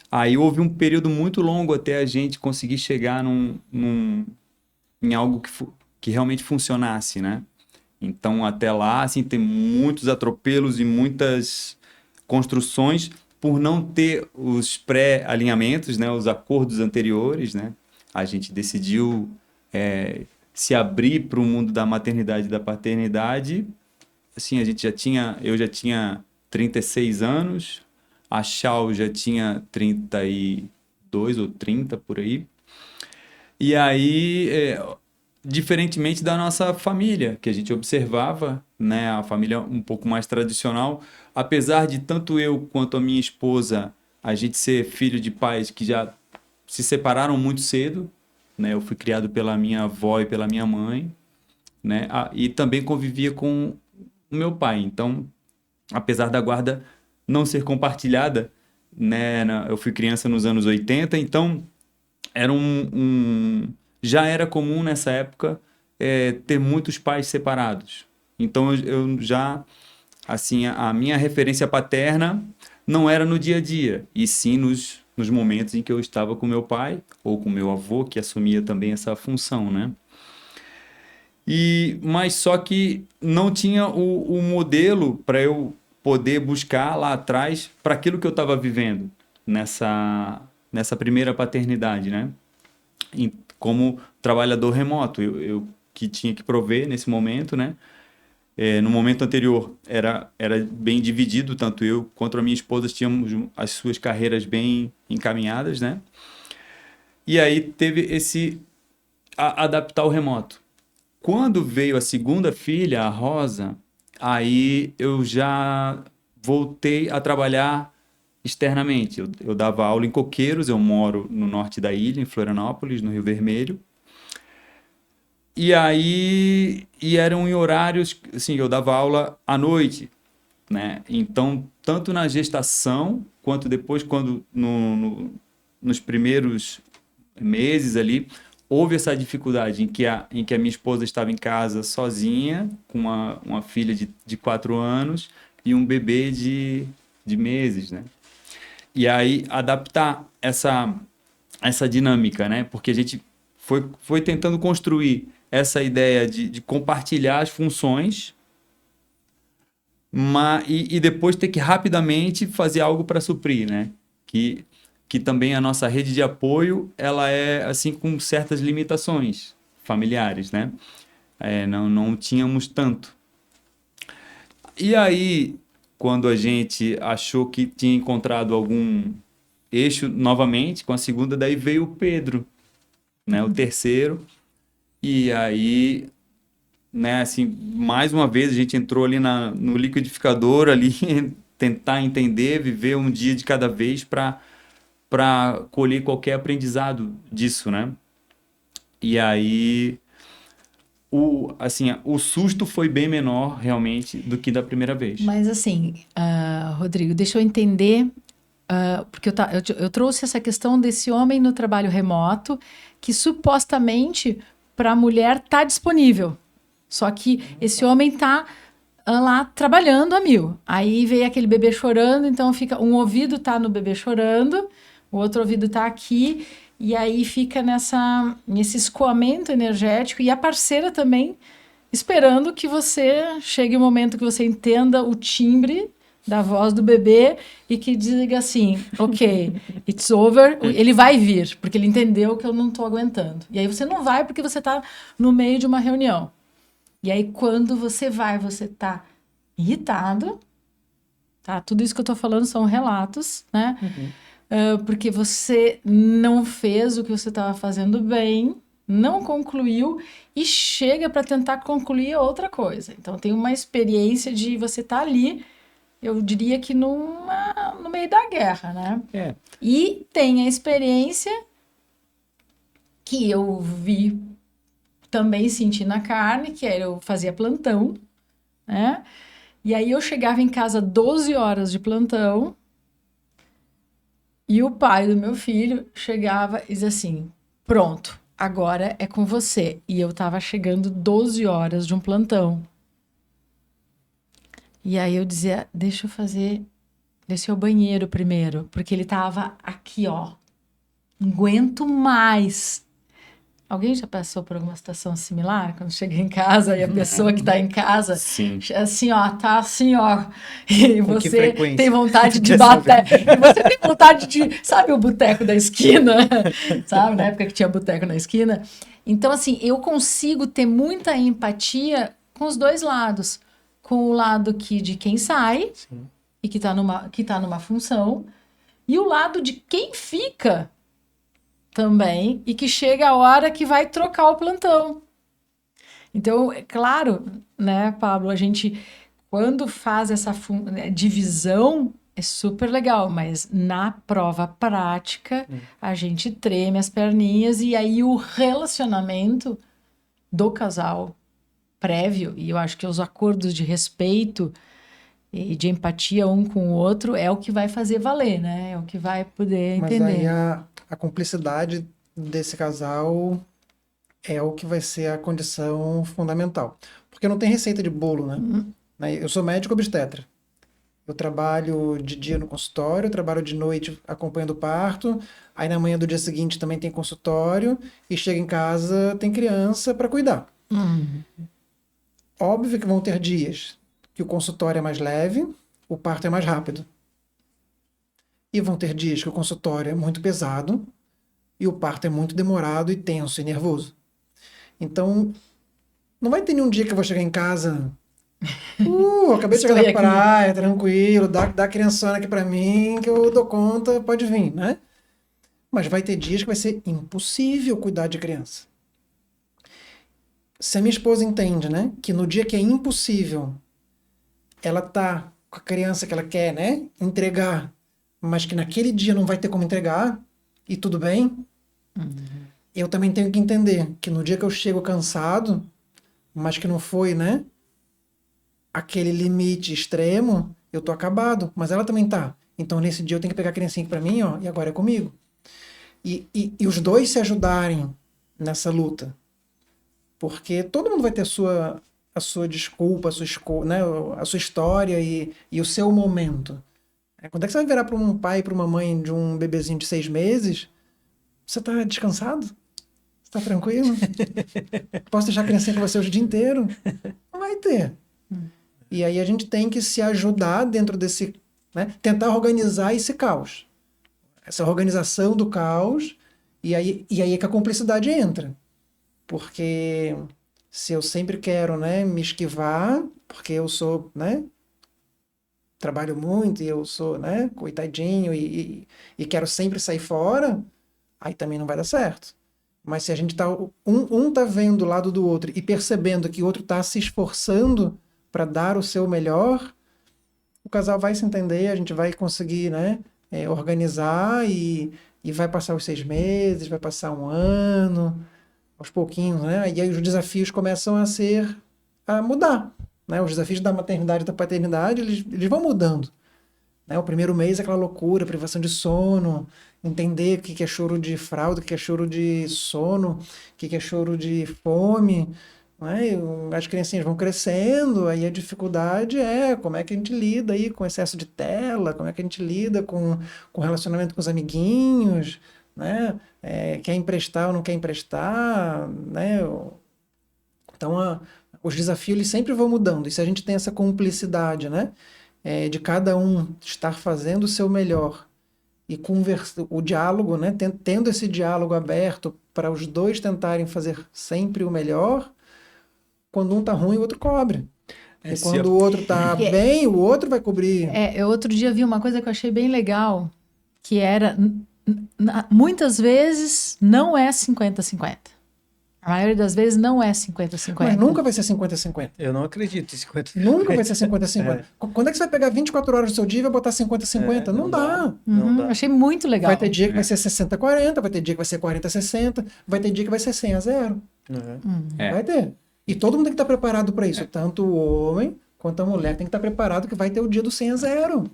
Aí houve um período muito longo até a gente conseguir chegar em algo que realmente funcionasse, né? Então, até lá, assim, tem muitos atropelos e muitas construções por não ter os pré-alinhamentos, né? Os acordos anteriores, né? A gente decidiu se abrir para o mundo da maternidade e da paternidade. Assim, eu já tinha 36 anos, a Chau já tinha 32 ou 30 por aí. E aí, diferentemente da nossa família, que a gente observava, né, a família um pouco mais tradicional, apesar de tanto eu quanto a minha esposa, a gente ser filho de pais que já se separaram muito cedo, né? Eu fui criado pela minha avó e pela minha mãe, né? E também convivia com o meu pai. Então, apesar da guarda não ser compartilhada, né? Eu fui criança nos anos 80, então era já era comum nessa época ter muitos pais separados. Então eu já, assim, a minha referência paterna não era no dia a dia, e sim nos momentos em que eu estava com meu pai ou com meu avô, que assumia também essa função, né? Mas só que não tinha o modelo para eu poder buscar lá atrás para aquilo que eu estava vivendo nessa primeira paternidade, né? Como trabalhador remoto, eu que tinha que prover nesse momento, né? No momento anterior era bem dividido, tanto eu quanto a minha esposa tínhamos as suas carreiras bem encaminhadas, né? E aí teve adaptar o remoto. Quando veio a segunda filha, a Rosa, aí eu já voltei a trabalhar externamente. Eu dava aula em Coqueiros, eu moro no norte da ilha, em Florianópolis, no Rio Vermelho. E aí eram em horários, assim, eu dava aula à noite, né? Então, tanto na gestação, quanto depois, quando nos primeiros meses ali, houve essa dificuldade em que a minha esposa estava em casa sozinha, com uma filha de 4 anos e um bebê de meses, né? E aí adaptar essa dinâmica, né? Porque a gente foi tentando construir essa ideia de compartilhar as funções, e depois ter que rapidamente fazer algo para suprir, né? Que que também a nossa rede de apoio, ela é assim com certas limitações familiares, né? Não tínhamos tanto. E aí, quando a gente achou que tinha encontrado algum eixo novamente, com a segunda, daí veio o Pedro, né? O terceiro. E aí, né, assim, mais uma vez a gente entrou ali no liquidificador, ali, tentar entender, viver um dia de cada vez para colher qualquer aprendizado disso, né? E aí, o susto foi bem menor, realmente, do que da primeira vez. Mas assim, Rodrigo, deixa eu entender, porque eu trouxe essa questão desse homem no trabalho remoto, que supostamente para a mulher está disponível. Só que esse homem está lá trabalhando a mil. Aí veio aquele bebê chorando, então fica um ouvido está no bebê chorando, o outro ouvido está aqui, e aí fica nesse escoamento energético, e a parceira também esperando que você chegue o momento que você entenda o timbre da voz do bebê e que diga assim, ok, it's over, ele vai vir, porque ele entendeu que eu não estou aguentando. E aí você não vai porque você está no meio de uma reunião. E aí quando você vai, você está irritado, tá? Tudo isso que eu estou falando são relatos, né? Porque você não fez o que você estava fazendo bem, não concluiu e chega para tentar concluir outra coisa. Então tem uma experiência de você estar ali, eu diria que no meio da guerra, né? E tem a experiência que eu vi, também senti na carne, que era eu fazia plantão, né? E aí eu chegava em casa 12 horas de plantão e o pai do meu filho chegava e dizia assim, pronto, agora é com você. E eu tava chegando 12 horas de um plantão. E aí eu dizia, deixa eu descer ao banheiro primeiro, porque ele tava aqui, ó. Não aguento mais. Alguém já passou por alguma situação similar? Quando chega em casa e a pessoa que tá em casa, Sim. assim, ó, tá assim, ó. E Com que você frequência? tem vontade de bater. E você tem vontade de. Sabe o boteco da esquina? Sabe, na época que tinha boteco na esquina? Então, assim, eu consigo ter muita empatia com os dois lados. Com o lado de quem sai, Sim. e que tá numa função, e o lado de quem fica também, e que chega a hora que vai trocar o plantão. Então, é claro, né, Pablo, a gente, quando faz essa divisão, é super legal, mas na prova prática, a gente treme as perninhas, e aí o relacionamento do casal prévio, e eu acho que os acordos de respeito e de empatia um com o outro é o que vai fazer valer, né? É o que vai poder Mas entender. aí a cumplicidade desse casal é o que vai ser a condição fundamental. Porque não tem receita de bolo, né? Eu sou médico obstetra. Eu trabalho de dia no consultório, eu trabalho de noite acompanhando o parto, aí na manhã do dia seguinte também tem consultório, e chega em casa, tem criança para cuidar. Óbvio que vão ter dias que o consultório é mais leve, o parto é mais rápido. E vão ter dias que o consultório é muito pesado e o parto é muito demorado e tenso e nervoso. Então, não vai ter nenhum dia que eu vou chegar em casa, acabei de chegar da praia, tranquilo, dá a criançona aqui pra mim que eu dou conta, pode vir, né? Mas vai ter dias que vai ser impossível cuidar de criança. Se a minha esposa entende, né, que no dia que é impossível ela tá com a criança que ela quer, né, entregar, mas que naquele dia não vai ter como entregar, e tudo bem, eu também tenho que entender que no dia que eu chego cansado, mas que não foi, né, aquele limite extremo, eu tô acabado, mas ela também tá. Então nesse dia eu tenho que pegar a criancinha aqui pra mim, ó, e agora é comigo. E os dois se ajudarem nessa luta. Porque todo mundo vai ter a sua desculpa, né, a sua história e o seu momento. Quando é que você vai virar para um pai e para uma mãe de um bebezinho de 6 meses? Você está descansado? Você está tranquilo? Posso deixar a criancinha com você o dia inteiro? Não vai ter. E aí a gente tem que se ajudar dentro desse, né, tentar organizar esse caos. essa organização do caos, e aí é que a cumplicidade entra. Porque se eu sempre quero, né, me esquivar, porque eu sou, né, trabalho muito e eu sou, né, coitadinho e quero sempre sair fora, aí também não vai dar certo. Mas se a gente tá, um tá vendo o lado do outro e percebendo que o outro tá se esforçando para dar o seu melhor, o casal vai se entender, a gente vai conseguir, né, organizar e vai passar os 6 meses, vai passar um ano, aos pouquinhos, né? E aí os desafios começam a mudar, né? Os desafios da maternidade e da paternidade, eles vão mudando, né? O primeiro mês é aquela loucura, privação de sono, entender o que é choro de fralda, o que é choro de sono, o que é choro de fome, né? As criancinhas vão crescendo, aí a dificuldade é como é que a gente lida aí com excesso de tela, como é que a gente lida com relacionamento com os amiguinhos, né? Quer emprestar ou não quer emprestar, né? Então, os desafios eles sempre vão mudando. E se a gente tem essa cumplicidade, né? De cada um estar fazendo o seu melhor e o diálogo, né? Tendo esse diálogo aberto para os dois tentarem fazer sempre o melhor, quando um tá ruim, o outro cobre. E quando o outro tá bem, o outro vai cobrir. Eu outro dia vi uma coisa que eu achei bem legal, que era... muitas vezes não é 50-50. A maioria das vezes não é 50-50. Mas nunca vai ser 50-50. Eu não acredito em 50-50. Nunca vai ser 50-50. Quando é que você vai pegar 24 horas do seu dia e vai botar 50-50? Não dá. Não dá. Achei muito legal. Vai ter dia que vai ser 60-40, vai ter dia que vai ser 40-60, vai ter dia que vai ser 100-0. Vai ter. E todo mundo tem que estar preparado para isso. Tanto o homem quanto a mulher tem que estar preparado que vai ter o dia do 100-0.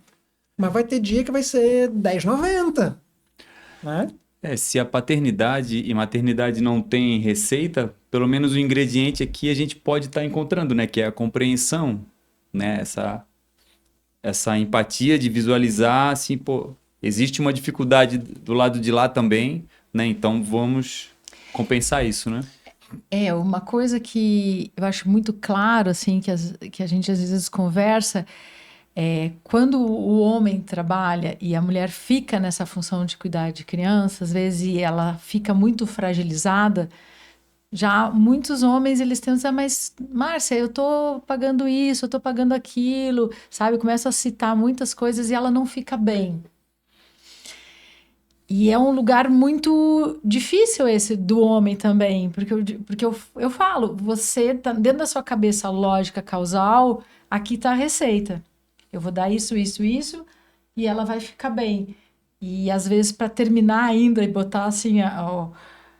Mas vai ter dia que vai ser 10-90. Né? Se a paternidade e maternidade não tem receita, pelo menos o ingrediente aqui a gente pode estar encontrando, né? Que é a compreensão, né? Essa empatia de visualizar, assim, pô, existe uma dificuldade do lado de lá também, né? Então vamos compensar isso, né? Uma coisa que eu acho muito claro, assim, que a gente às vezes conversa, quando o homem trabalha e a mulher fica nessa função de cuidar de criança, às vezes ela fica muito fragilizada, já muitos homens eles tentam dizer, mas Márcia, eu tô pagando isso, eu tô pagando aquilo, sabe? Começa a citar muitas coisas e ela não fica bem. E é um lugar muito difícil esse do homem também, porque eu falo, você tá dentro da sua cabeça lógica causal, aqui tá a receita. Eu vou dar isso, isso, isso, e ela vai ficar bem. E às vezes, para terminar ainda e botar assim,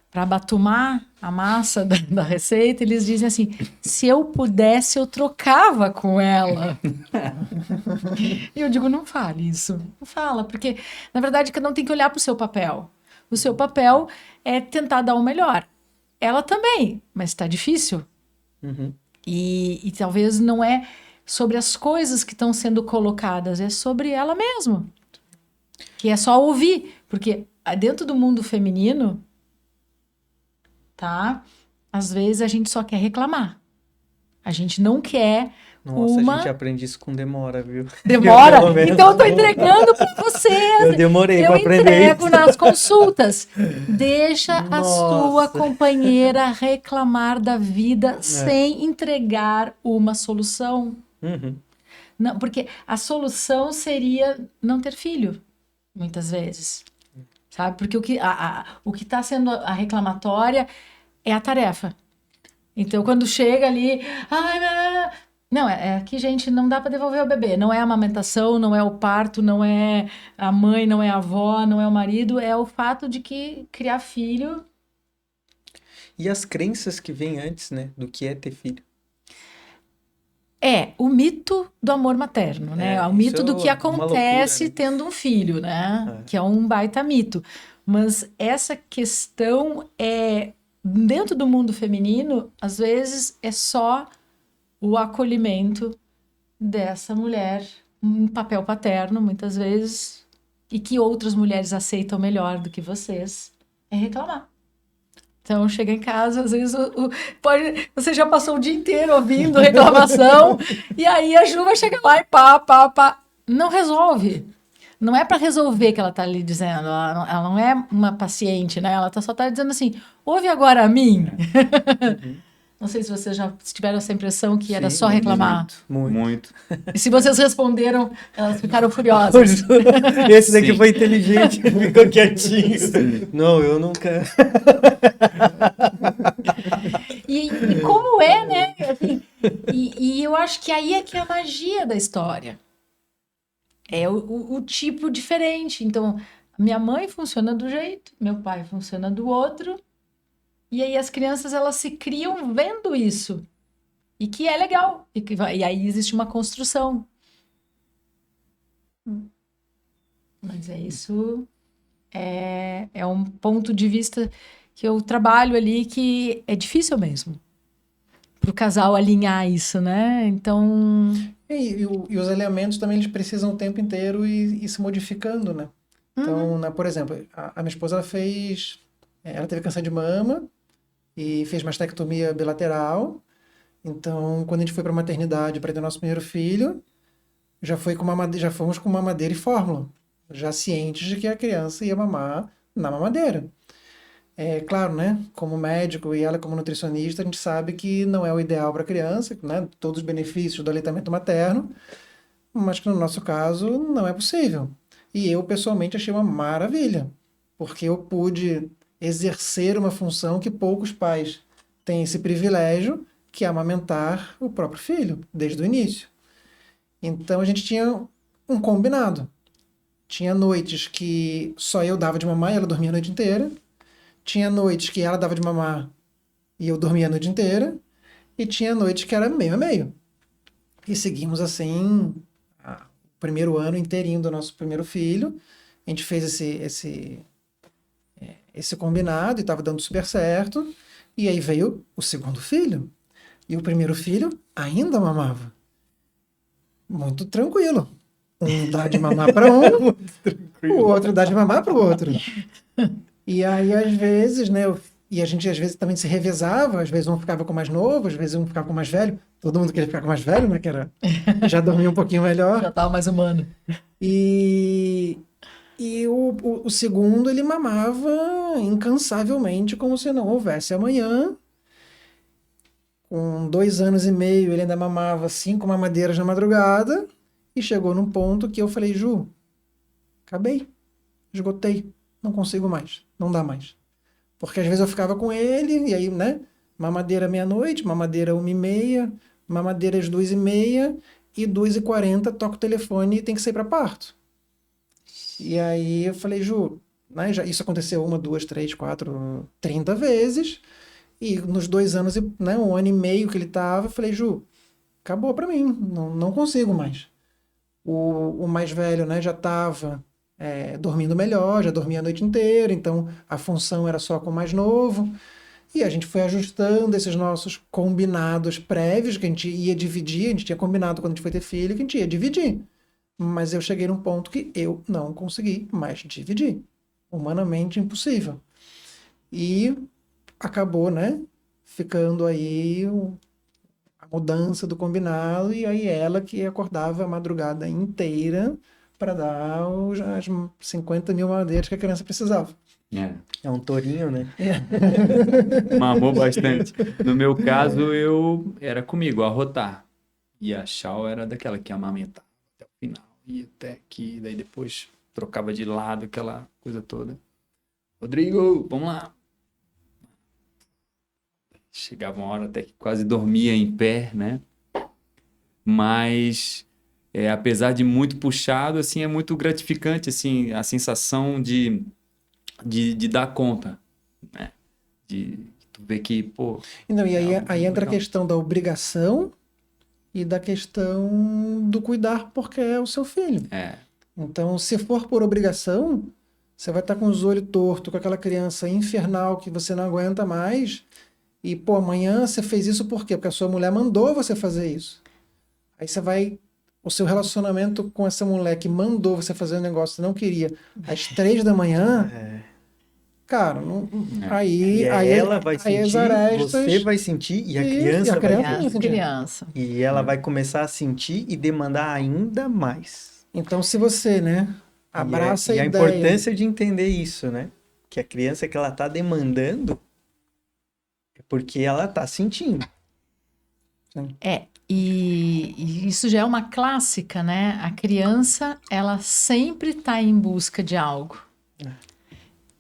para batumar a massa da receita, eles dizem assim: se eu pudesse, eu trocava com ela. E eu digo: não fale isso. Não fala, porque na verdade cada um tem que olhar para o seu papel. O seu papel é tentar dar o melhor. Ela também, mas está difícil. E talvez não é sobre as coisas que estão sendo colocadas, é sobre ela mesma. Que é só ouvir, porque dentro do mundo feminino, tá? Às vezes a gente só quer reclamar. A gente não quer a gente aprende isso com demora, viu? Demora? Então eu tô entregando para vocês. Eu demorei para aprender isso. Eu entrego nas consultas. Deixa a sua companheira reclamar da vida sem entregar uma solução. Não, porque a solução seria não ter filho, muitas vezes, sabe? Porque o que está sendo a reclamatória é a tarefa. Então, quando chega ali, não, aqui, gente, não dá para devolver o bebê. Não é a amamentação, não é o parto, não é a mãe, não é a avó, não é o marido, é o fato de que criar filho. E as crenças que vêm antes, né, do que é ter filho. O mito do amor materno, né? O mito do que acontece loucura, né? Tendo um filho, né? Que é um baita mito. Mas essa questão dentro do mundo feminino, às vezes é só o acolhimento dessa mulher, um papel paterno, muitas vezes, e que outras mulheres aceitam melhor do que vocês, é reclamar. Então, chega em casa, às vezes você já passou o dia inteiro ouvindo reclamação, e aí a Ju vai chegar lá e pá. Não resolve. não é para resolver que ela tá ali dizendo, ela não é uma paciente, né? Ela só tá dizendo assim, ouve agora a mim. Não sei se vocês já tiveram essa impressão que era Sim, só reclamar. Muito. E se vocês responderam, elas ficaram furiosas. Esse daqui Sim. foi inteligente, ficou quietinho. Não, eu nunca. E como é, né? Assim, e eu acho que aí é que é a magia da história. É o tipo diferente. Então, minha mãe funciona do jeito, meu pai funciona do outro. E aí as crianças, elas se criam vendo isso. E que é legal. E aí existe uma construção. Mas isso é um ponto de vista que eu trabalho ali que é difícil mesmo. Para o casal alinhar isso, né? Então, E os elementos também eles precisam o tempo inteiro ir se modificando, né? Então, né, por exemplo, a minha esposa ela teve câncer de mama e fez mastectomia bilateral. Então, quando a gente foi para a maternidade para ter nosso primeiro filho, já fomos com mamadeira e fórmula, já cientes de que a criança ia mamar na mamadeira. É claro, né? Como médico e ela como nutricionista, a gente sabe que não é o ideal para a criança, né? Todos os benefícios do aleitamento materno, mas que no nosso caso não é possível. E eu, pessoalmente, achei uma maravilha, porque eu pude exercer uma função que poucos pais têm esse privilégio, que é amamentar o próprio filho, desde o início. Então, a gente tinha um combinado. Tinha noites que só eu dava de mamar e ela dormia a noite inteira. Tinha noites que ela dava de mamar e eu dormia a noite inteira. E tinha noites que era meio a meio. E seguimos assim o primeiro ano inteirinho do nosso primeiro filho. A gente fez esse combinado e estava dando super certo. E aí veio o segundo filho. E o primeiro filho ainda mamava. Muito tranquilo. Um dá de mamar para um, o outro dá de mamar para o outro. E aí, às vezes, né? E a gente, às vezes, também se revezava. Às vezes, um ficava com o mais novo, às vezes, um ficava com o mais velho. Todo mundo queria ficar com o mais velho, né? Já dormia um pouquinho melhor. já estava mais humano. E o segundo, ele mamava incansavelmente, como se não houvesse amanhã. Com 2 anos e meio, ele ainda mamava 5 mamadeiras na madrugada. E chegou num ponto que eu falei, Ju, acabei, esgotei, não consigo mais, não dá mais. Porque às vezes eu ficava com ele, e aí, né, mamadeira meia-noite, mamadeira 1h30, mamadeira às 2h30, e 2h40 toca o telefone e tem que sair para parto. E aí eu falei, Ju, né, isso aconteceu 1, 2, 3, 4, 30 vezes, e nos 2 anos, né, 1 ano e meio que ele tava, eu falei, Ju, acabou para mim, não consigo mais. O mais velho, né, já estava dormindo melhor, já dormia a noite inteira, então a função era só com o mais novo. E a gente foi ajustando esses nossos combinados prévios, que a gente ia dividir, a gente tinha combinado quando a gente foi ter filho, que a gente ia dividir. Mas eu cheguei num ponto que eu não consegui mais dividir. Humanamente impossível. E acabou, né, ficando aí a mudança do combinado, e aí ela que acordava a madrugada inteira para dar as 50 mil madeiras que a criança precisava. É um tourinho, né? Mamou bastante. No meu caso, era comigo, arrotar. E a Chau era daquela que amamentava até o final. Ia até aqui, daí depois trocava de lado, aquela coisa toda. Rodrigo, vamos lá. Chegava uma hora até que quase dormia em pé, né? Mas, apesar de muito puxado, assim, é muito gratificante, assim, a sensação de dar conta, né? De tu ver que, pô... Não, e aí, algo aí entra a legal. questão da obrigação e da questão do cuidar porque é o seu filho. Então, se for por obrigação, você vai estar com os olhos tortos, com aquela criança infernal que você não aguenta mais. E, pô, amanhã você fez isso por quê? Porque a sua mulher mandou você fazer isso. Aí você vai... O seu relacionamento com essa mulher que mandou você fazer um negócio que você não queria às 3 da manhã... Cara, aí ela vai sentir, as arestas, você vai sentir e a criança a vai criança sentir. vai sentir. Criança. E ela vai começar a sentir e demandar ainda mais. Então, se você, né, Abraça e a a ideia. importância de entender isso, né? Que a criança que ela tá demandando é porque ela tá sentindo. E isso já é uma clássica, né? A criança, ela sempre está em busca de algo.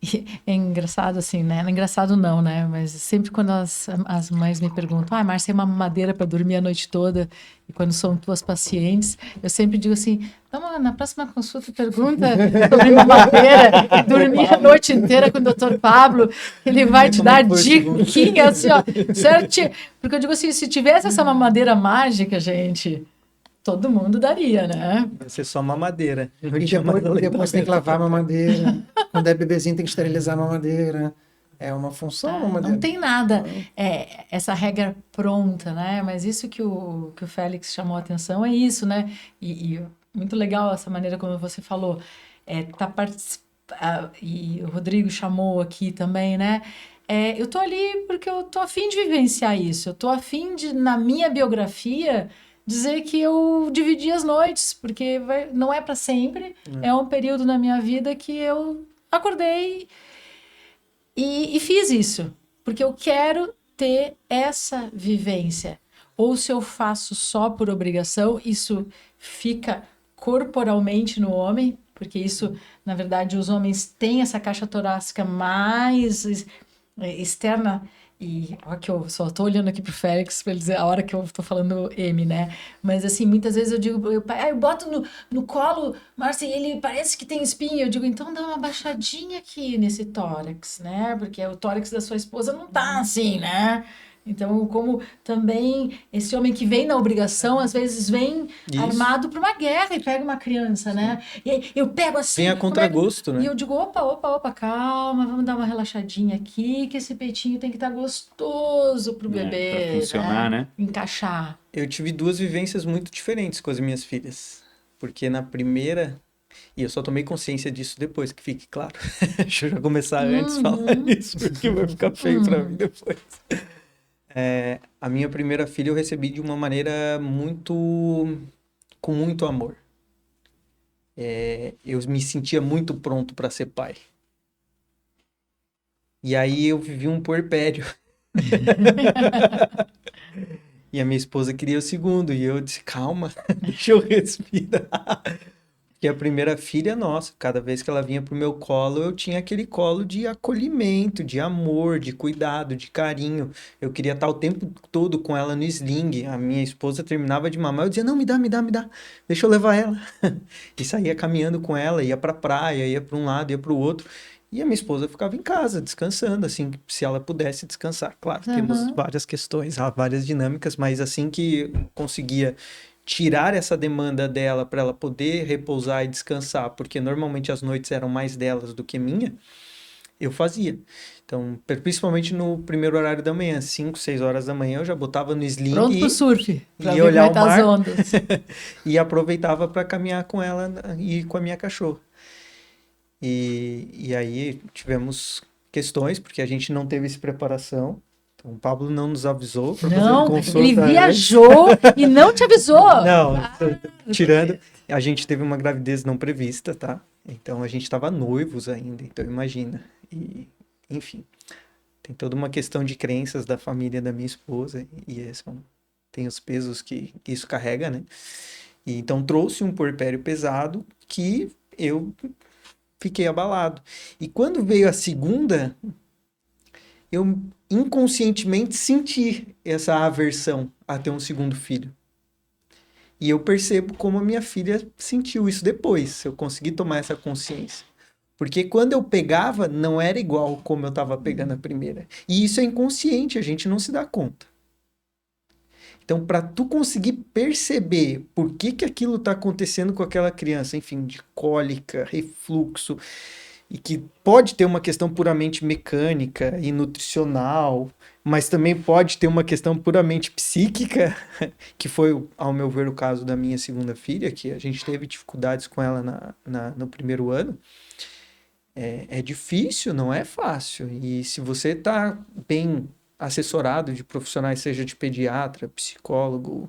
E é engraçado assim, né? Não é engraçado não, né? Mas sempre quando as mães me perguntam, Márcia, tem uma mamadeira para dormir a noite toda? E quando são tuas pacientes, eu sempre digo assim, então, na próxima consulta pergunta sobre mamadeira e dormir a noite inteira com o Dr. Pablo, ele vai te dar diquinhas, assim, ó, certinho. Porque eu digo assim, se tivesse essa mamadeira mágica, gente, todo mundo daria, né? Vai ser só mamadeira. E depois tem que lavar a mamadeira. Quando é bebezinho, tem que esterilizar a mamadeira. É uma função a mamadeira. Não tem nada, essa regra pronta, né? Mas isso que o Félix chamou a atenção é isso, né? E muito legal essa maneira como você falou. E o Rodrigo chamou aqui também, né? Eu tô ali porque eu tô a fim de vivenciar isso. Eu tô a fim de, na minha biografia, dizer que eu dividi as noites, porque não é para sempre. É um período na minha vida que eu acordei e fiz isso, porque eu quero ter essa vivência. Ou se eu faço só por obrigação, isso fica corporalmente no homem, porque isso, na verdade, os homens têm essa caixa torácica mais externa. E ó, que eu só tô olhando aqui pro Félix para ele dizer a hora que eu tô falando M, né? Mas assim, muitas vezes eu digo, eu boto no colo, Márcia, e ele parece que tem espinha. Eu digo, então dá uma baixadinha aqui nesse tórax, né? Porque o tórax da sua esposa não tá assim, né? Então, como também esse homem que vem na obrigação, às vezes vem armado para uma guerra e pega uma criança, né? E aí eu pego assim... Vem a contragosto, né? E eu digo, opa, calma, vamos dar uma relaxadinha aqui, que esse peitinho tem que estar gostoso pro bebê. Pra funcionar, né? Encaixar. Eu tive duas vivências muito diferentes com as minhas filhas. Porque na primeira... E eu só tomei consciência disso depois, que fique claro. Deixa eu já começar antes de falar isso, porque vai ficar feio pra mim depois. A minha primeira filha eu recebi de uma maneira com muito amor. Eu me sentia muito pronto para ser pai. E aí eu vivi um puerpério. E a minha esposa queria o segundo. E eu disse, calma, deixa eu respirar. Porque a primeira filha, nossa, cada vez que ela vinha pro meu colo, eu tinha aquele colo de acolhimento, de amor, de cuidado, de carinho. Eu queria estar o tempo todo com ela no sling. A minha esposa terminava de mamar, eu dizia, não, me dá, deixa eu levar ela. E saía caminhando com ela, ia pra praia, ia para um lado, ia pro outro. E a minha esposa ficava em casa, descansando, assim, se ela pudesse descansar. Claro, temos várias questões, várias dinâmicas, mas assim que conseguia tirar essa demanda dela para ela poder repousar e descansar, porque normalmente as noites eram mais delas do que minha, eu fazia. Então, principalmente no primeiro horário da manhã, 5, 6 horas da manhã, eu já botava no sling pronto pro surf, pra e ver olhar como o mar as ondas. e aproveitava para caminhar com ela e com a minha cachorra. E aí tivemos questões, porque a gente não teve essa preparação. Então, o Pablo não nos avisou para fazer Não, consulta ele antes. viajou e não te avisou. Não, tirando, a gente teve uma gravidez não prevista, tá? Então a gente estava noivos ainda, então imagina. E, enfim, tem toda uma questão de crenças da família da minha esposa e tem os pesos que isso carrega, né? E então trouxe um puerpério pesado que eu fiquei abalado. E quando veio a segunda, eu inconscientemente senti essa aversão a ter um segundo filho. E eu percebo como a minha filha sentiu isso depois, eu consegui tomar essa consciência. Porque quando eu pegava, não era igual como eu estava pegando a primeira. E isso é inconsciente, a gente não se dá conta. Então, para tu conseguir perceber por que aquilo está acontecendo com aquela criança, enfim, de cólica, refluxo, e que pode ter uma questão puramente mecânica e nutricional, mas também pode ter uma questão puramente psíquica, que foi, ao meu ver, o caso da minha segunda filha, que a gente teve dificuldades com ela no primeiro ano. É difícil, não é fácil. E se você está bem assessorado de profissionais, seja de pediatra, psicólogo,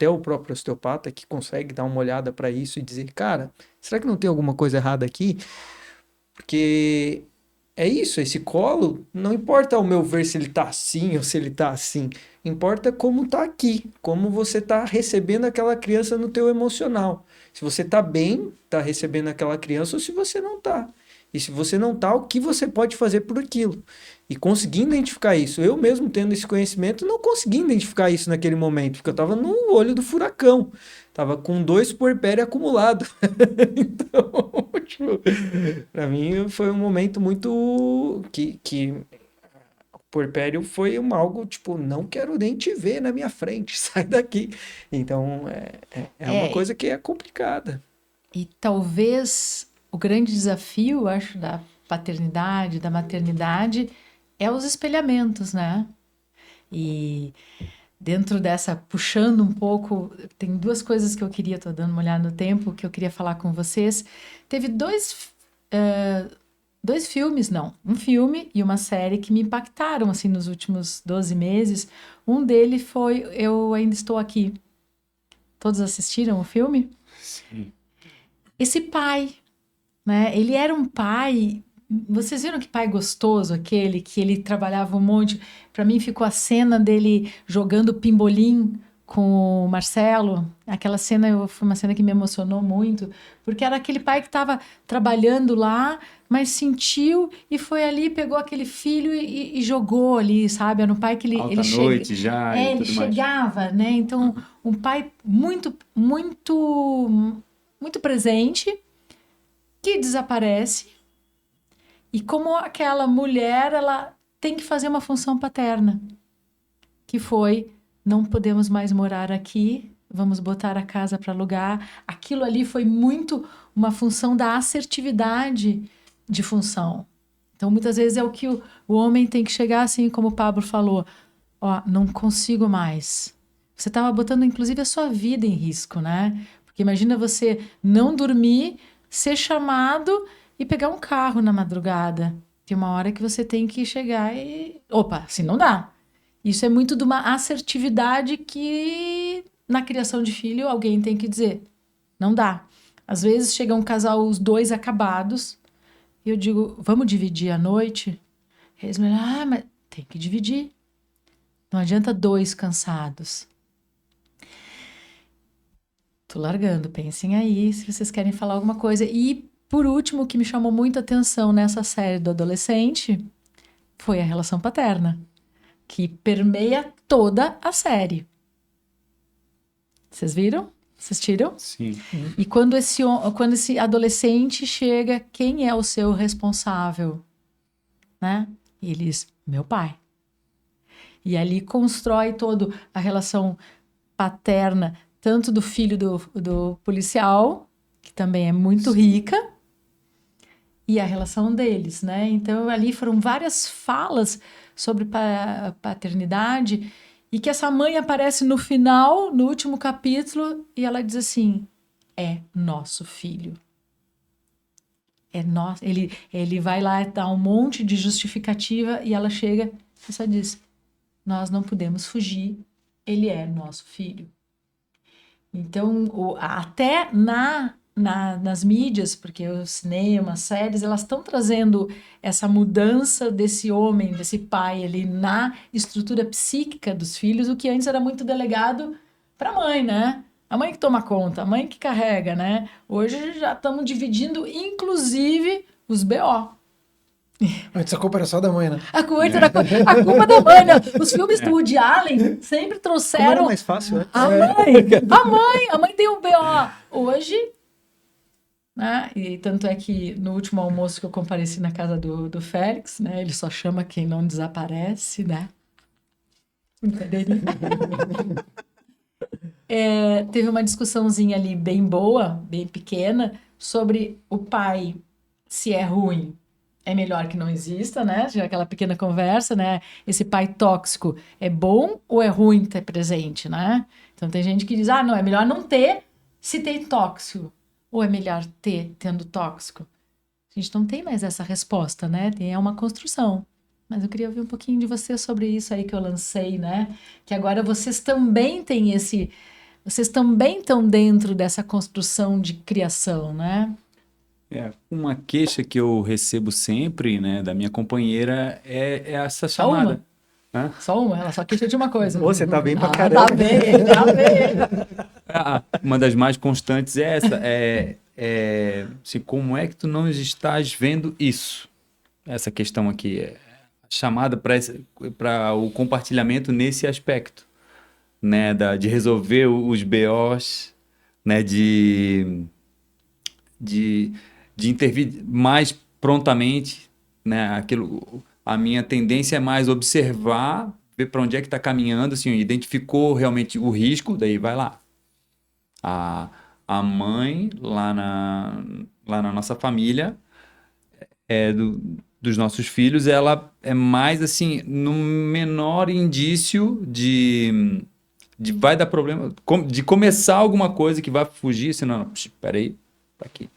até o próprio osteopata que consegue dar uma olhada para isso e dizer, cara, será que não tem alguma coisa errada aqui? Porque é isso, esse colo, não importa ao meu ver se ele tá assim ou se ele tá assim, importa como tá aqui, como você tá recebendo aquela criança no teu emocional. Se você tá bem, tá recebendo aquela criança, ou se você não tá. E se você não tá, o que você pode fazer por aquilo? E conseguir identificar isso. Eu mesmo tendo esse conhecimento, não consegui identificar isso naquele momento, porque eu tava no olho do furacão. Tava com 2 puerpério acumulado. Então, tipo, pra mim foi um momento muito que o puerpério foi algo tipo, não quero nem te ver na minha frente, sai daqui. Então, é uma É, coisa que é complicada. e talvez o grande desafio, acho, da paternidade, da maternidade, é os espelhamentos, né? E dentro dessa, puxando um pouco, tem duas coisas que eu queria, tô dando uma olhada no tempo, que eu queria falar com vocês. Teve dois filmes, não, um filme e uma série que me impactaram, assim, nos últimos 12 meses. Um deles foi Eu Ainda Estou Aqui. Todos assistiram o filme? Sim. Esse pai, né? Ele era um pai. Vocês viram que pai gostoso, aquele que ele trabalhava um monte. Para mim ficou a cena dele jogando pimbolim com o Marcelo. Aquela cena foi uma cena que me emocionou muito, porque era aquele pai que estava trabalhando lá, mas sentiu e foi ali, pegou aquele filho e jogou ali, sabe? Era um pai que Alta noite já e ele tudo mais. chegava, né? Então, um pai muito, muito, muito presente que desaparece. E como aquela mulher, ela tem que fazer uma função paterna, que foi, não podemos mais morar aqui, vamos botar a casa para alugar. Aquilo ali foi muito uma função da assertividade de função. Então, muitas vezes é o que o homem tem que chegar assim, como o Pablo falou, ó, não consigo mais. Você estava botando, inclusive, a sua vida em risco, né? Porque imagina você não dormir, ser chamado e pegar um carro na madrugada. Tem uma hora que você tem que chegar e... Opa, assim não dá. Isso é muito de uma assertividade que na criação de filho alguém tem que dizer. Não dá. Às vezes chega um casal, os dois acabados, e eu digo, vamos dividir a noite? Eles me falam, mas tem que dividir. Não adianta 2 cansados. Tô largando, pensem aí se vocês querem falar alguma coisa. E, por último, o que me chamou muita atenção nessa série do adolescente foi a relação paterna, que permeia toda a série. Vocês viram? Assistiram? Sim. E quando esse adolescente chega, quem é o seu responsável? Né? E ele diz, meu pai. E ali constrói toda a relação paterna, tanto do filho do policial, que também é muito rica, e a relação deles, né? Então, ali foram várias falas sobre paternidade, e que essa mãe aparece no final, no último capítulo, e ela diz assim, é nosso filho. É nosso. Ele vai lá dar um monte de justificativa, e ela chega e só diz, nós não podemos fugir, ele é nosso filho. Então, até nas mídias, porque o cinema, as séries, elas estão trazendo essa mudança desse homem, desse pai ali na estrutura psíquica dos filhos, o que antes era muito delegado para a mãe, né? A mãe que toma conta, a mãe que carrega, né? Hoje já estamos dividindo, inclusive, os BO. Antes a culpa era só da mãe, né? A culpa da mãe, né? Os filmes do Woody Allen sempre Como era trouxeram mais fácil, né? a mãe tem um BO. Hoje, né? E tanto é que no último almoço que eu compareci na casa do Félix, né? Ele só chama quem não desaparece, né? Brincadeirinha. Teve uma discussãozinha ali bem boa, bem pequena, sobre o pai, se é ruim, é melhor que não exista, né? Já aquela pequena conversa, né? Esse pai tóxico é bom ou é ruim ter presente, né? Então tem gente que diz, não, é melhor não ter se tem tóxico. Ou é melhor ter tendo tóxico? A gente não tem mais essa resposta, né? É uma construção. Mas eu queria ouvir um pouquinho de você sobre isso aí que eu lancei, né? Que agora vocês também têm vocês também estão dentro dessa construção de criação, né? Uma queixa que eu recebo sempre, né, da minha companheira é essa Só chamada. uma? Hã? Só uma? Ela só queixa de uma coisa. Você tá bem pra Tá caramba. bem, tá bem. Uma das mais constantes é essa, assim, como é que tu não estás vendo isso? Essa questão aqui é chamada para o compartilhamento nesse aspecto, né, de resolver os BOs, né, de intervir mais prontamente, né, a minha tendência é mais observar, ver para onde é que está caminhando, assim, identificou realmente o risco, daí vai lá. A mãe, lá na nossa família, dos nossos filhos, ela é mais assim, no menor indício de vai dar problema, de começar alguma coisa que vai fugir, senão, não, peraí, tá aqui.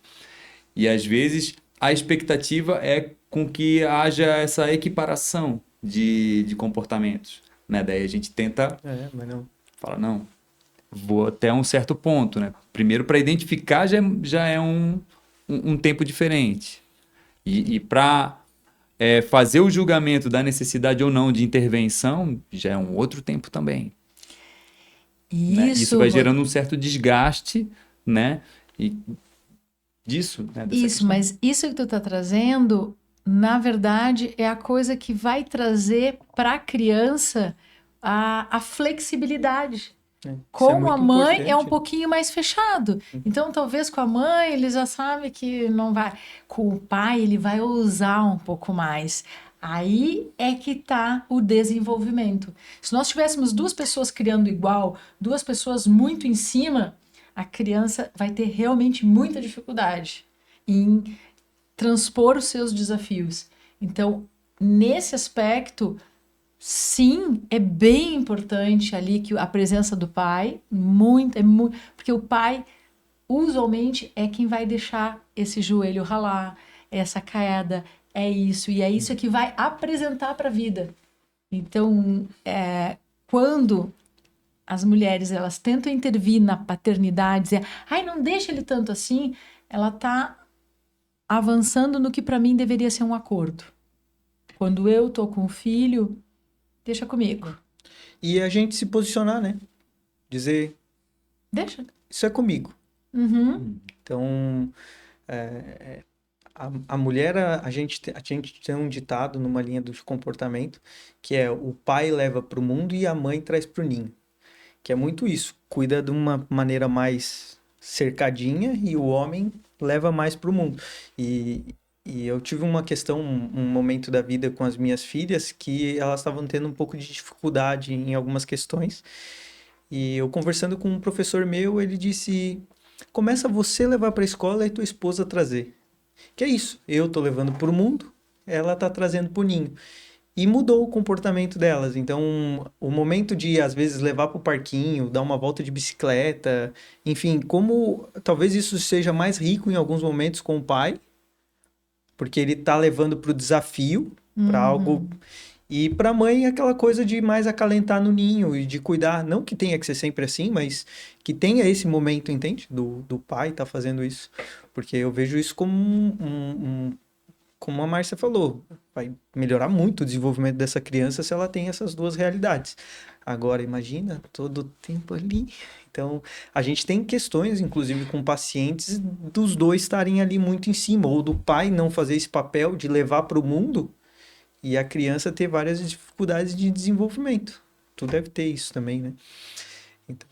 E às vezes a expectativa é com que haja essa equiparação de comportamentos, né? Daí a gente tenta, Mas não. fala, não, vou até um certo ponto, né? Primeiro, para identificar já é um tempo diferente. E para fazer o julgamento da necessidade ou não de intervenção, já é um outro tempo também. Né? Isso vai gerando um certo desgaste, né? E disso, né? Dessa Isso, questão. mas isso que tu tá trazendo, na verdade, é a coisa que vai trazer para a criança a flexibilidade. Com a mãe é um pouquinho mais fechado. Então, talvez com a mãe ele já sabe que não vai. Com o pai, ele vai ousar um pouco mais. Aí é que está o desenvolvimento. Se nós tivéssemos duas pessoas criando igual, duas pessoas muito em cima, a criança vai ter realmente muita dificuldade em transpor os seus desafios. Então, nesse aspecto, sim, é bem importante ali que a presença do pai, porque o pai usualmente é quem vai deixar esse joelho ralar, essa queda, é isso, e é isso que vai apresentar para a vida. Então, quando as mulheres elas tentam intervir na paternidade, dizer, ai, não deixa ele tanto assim, ela está avançando no que para mim deveria ser um acordo. Quando eu tô com o filho, deixa comigo. E a gente se posicionar, né? Dizer, Deixa. isso é comigo. Uhum. Então, a mulher, a gente tem um ditado numa linha do comportamento, que é o pai leva para o mundo e a mãe traz para o ninho. Que é muito isso. Cuida de uma maneira mais cercadinha e o homem leva mais para o mundo. E eu tive uma questão, um momento da vida com as minhas filhas que elas estavam tendo um pouco de dificuldade em algumas questões. E eu conversando com um professor meu, ele disse, começa você levar para a escola e tua esposa trazer. Que é isso, eu tô levando para o mundo, ela tá trazendo para o ninho. E mudou o comportamento delas. Então, o momento de, às vezes, levar para o parquinho, dar uma volta de bicicleta, enfim, como talvez isso seja mais rico em alguns momentos com o pai, porque ele tá levando para o desafio, para algo. E para a mãe, aquela coisa de mais acalentar no ninho e de cuidar. Não que tenha que ser sempre assim, mas que tenha esse momento, entende? Do pai tá fazendo isso. Porque eu vejo isso como como a Márcia falou, vai melhorar muito o desenvolvimento dessa criança se ela tem essas duas realidades. Agora, imagina, todo o tempo ali. Então, a gente tem questões, inclusive com pacientes, dos dois estarem ali muito em cima, ou do pai não fazer esse papel de levar para o mundo e a criança ter várias dificuldades de desenvolvimento. Tu deve ter isso também, né? Então...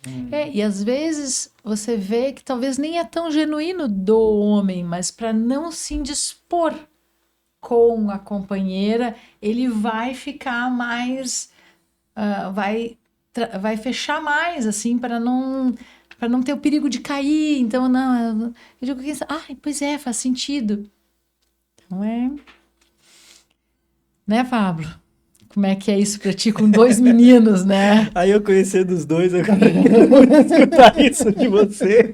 E às vezes você vê que talvez nem é tão genuíno do homem, mas para não se indispor com a companheira, ele vai ficar mais, vai fechar mais, assim, para não ter o perigo de cair. Então, não, eu digo, pois é, faz sentido. Então né, Pablo? Como é que é isso pra ti com dois meninos, né? Aí eu conhecendo os dois, agora eu quero muito escutar isso de você.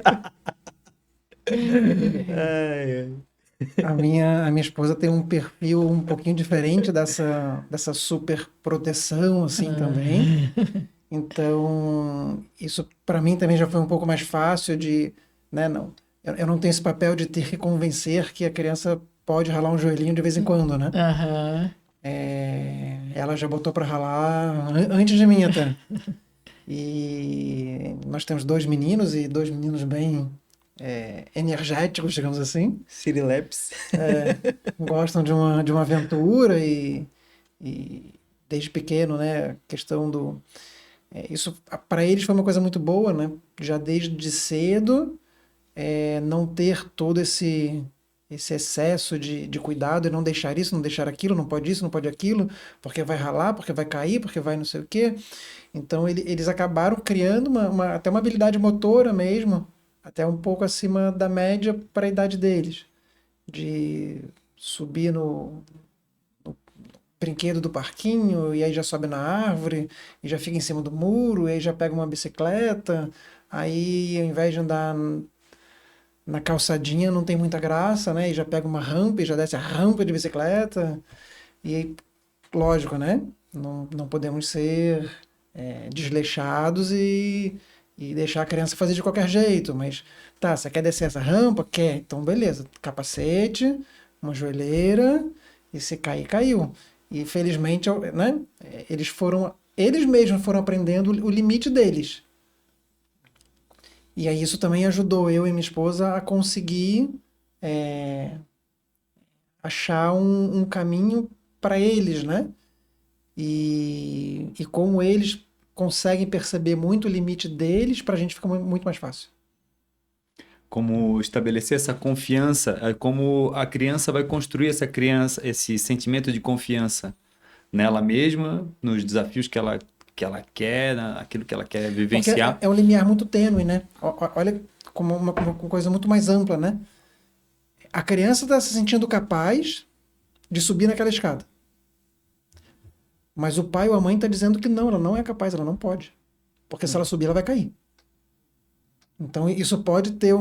A minha esposa tem um perfil um pouquinho diferente dessa super proteção, assim, também. Então, isso para mim também já foi um pouco mais fácil de, né, não, eu não tenho esse papel de ter que convencer que a criança pode ralar um joelhinho de vez em quando, né? Aham. Ela já botou para ralar antes de mim até. E nós temos 2 meninos e 2 meninos bem energéticos, digamos assim. Sirileps. Gostam de uma aventura e desde pequeno, né, a questão do isso para eles foi uma coisa muito boa, né? Já desde cedo, não ter todo esse excesso de cuidado e não deixar isso, não deixar aquilo, não pode isso, não pode aquilo, porque vai ralar, porque vai cair, porque vai não sei o quê. Então eles acabaram criando até uma habilidade motora mesmo, até um pouco acima da média para a idade deles, de subir no brinquedo do parquinho, e aí já sobe na árvore, e já fica em cima do muro, e aí já pega uma bicicleta, aí ao invés de andar na calçadinha não tem muita graça, né? E já pega uma rampa e já desce a rampa de bicicleta, e aí, lógico, né? Não podemos ser desleixados e deixar a criança fazer de qualquer jeito, mas tá, você quer descer essa rampa? Quer, então beleza, capacete, uma joelheira, e se cair, caiu. E felizmente, né, eles mesmos foram aprendendo o limite deles. E aí isso também ajudou eu e minha esposa a conseguir achar um caminho para eles, né? E como eles conseguem perceber muito o limite deles, para a gente fica muito mais fácil. Como estabelecer essa confiança, como a criança vai construir esse sentimento de confiança nela mesma, nos desafios que ela quer, aquilo que ela quer Porque vivenciar. é um limiar muito tênue, né? Olha como uma coisa muito mais ampla, né? A criança está se sentindo capaz de subir naquela escada. Mas o pai ou a mãe está dizendo que não, ela não é capaz, ela não pode. Porque se ela subir, ela vai cair. Então isso pode ter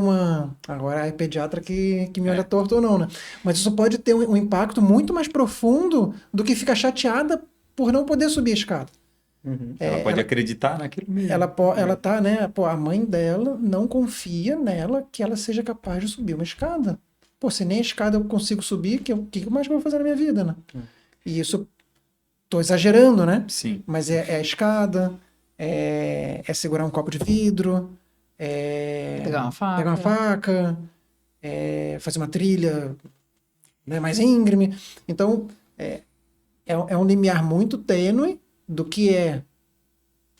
agora é pediatra que me olha torto ou não, né? Mas isso pode ter um impacto muito mais profundo do que ficar chateada por não poder subir a escada. Ela pode acreditar naquilo mesmo. Ela tá, né? Pô, a mãe dela não confia nela que ela seja capaz de subir uma escada. Pô, se nem a escada eu consigo subir, o que mais que eu vou fazer na minha vida, né? E isso, tô exagerando, né? Sim. Mas é a escada, é segurar um copo de vidro, Pegar uma faca. pegar uma faca, fazer uma trilha, né, mais íngreme. Então, é um limiar muito tênue do que é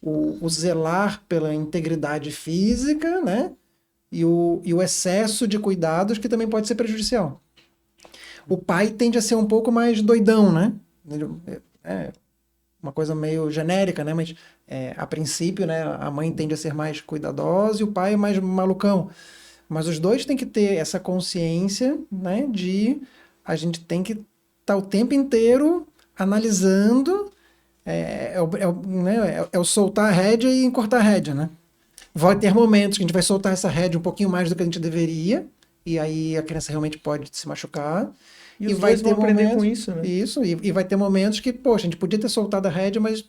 o zelar pela integridade física, né? E o excesso de cuidados que também pode ser prejudicial. O pai tende a ser um pouco mais doidão, né? Uma coisa meio genérica, né? Mas a princípio, né? A mãe tende a ser mais cuidadosa e o pai é mais malucão. Mas os dois têm que ter essa consciência, né? De a gente tem que estar o tempo inteiro analisando. É o soltar a rédea e encurtar a rédea, né? Vai ter momentos que a gente vai soltar essa rédea um pouquinho mais do que a gente deveria, e aí a criança realmente pode se machucar. E os dois vão aprender com isso, né? Isso, e vai ter momentos que, poxa, a gente podia ter soltado a rédea, mas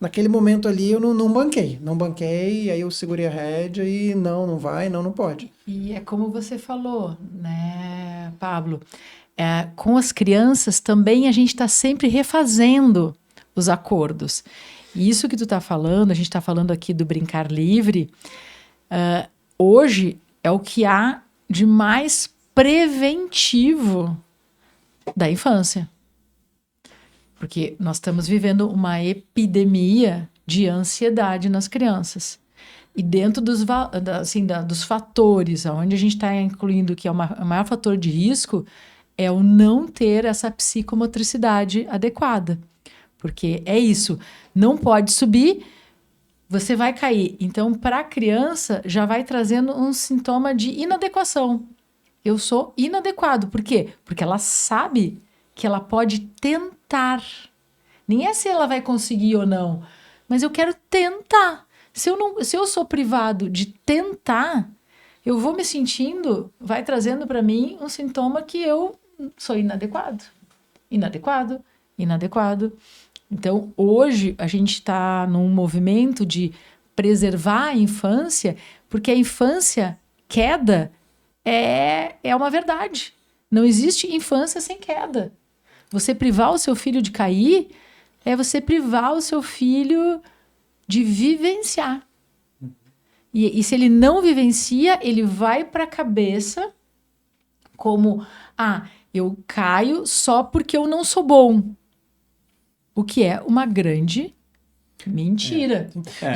naquele momento ali eu não banquei. Não banquei, aí eu segurei a rédea e não vai, não pode. E é como você falou, né, Pablo? Com as crianças também a gente está sempre refazendo os acordos. E isso que tu está falando, a gente está falando aqui do brincar livre, hoje é o que há de mais preventivo da infância. Porque nós estamos vivendo uma epidemia de ansiedade nas crianças. E dentro dos fatores, onde a gente está incluindo que é o maior fator de risco, é o não ter essa psicomotricidade adequada. Porque é isso, não pode subir, você vai cair. Então, para a criança, já vai trazendo um sintoma de inadequação. Eu sou inadequado. Por quê? Porque ela sabe que ela pode tentar. Nem é se ela vai conseguir ou não, mas eu quero tentar. Se eu sou privado de tentar, eu vou me sentindo, vai trazendo para mim um sintoma que eu sou inadequado. Inadequado, inadequado. Então, hoje, a gente está num movimento de preservar a infância, porque a infância, queda, é uma verdade. Não existe infância sem queda. Você privar o seu filho de cair é você privar o seu filho de vivenciar. E se ele não vivencia, ele vai para a cabeça como, eu caio só porque eu não sou bom. O que é uma grande mentira.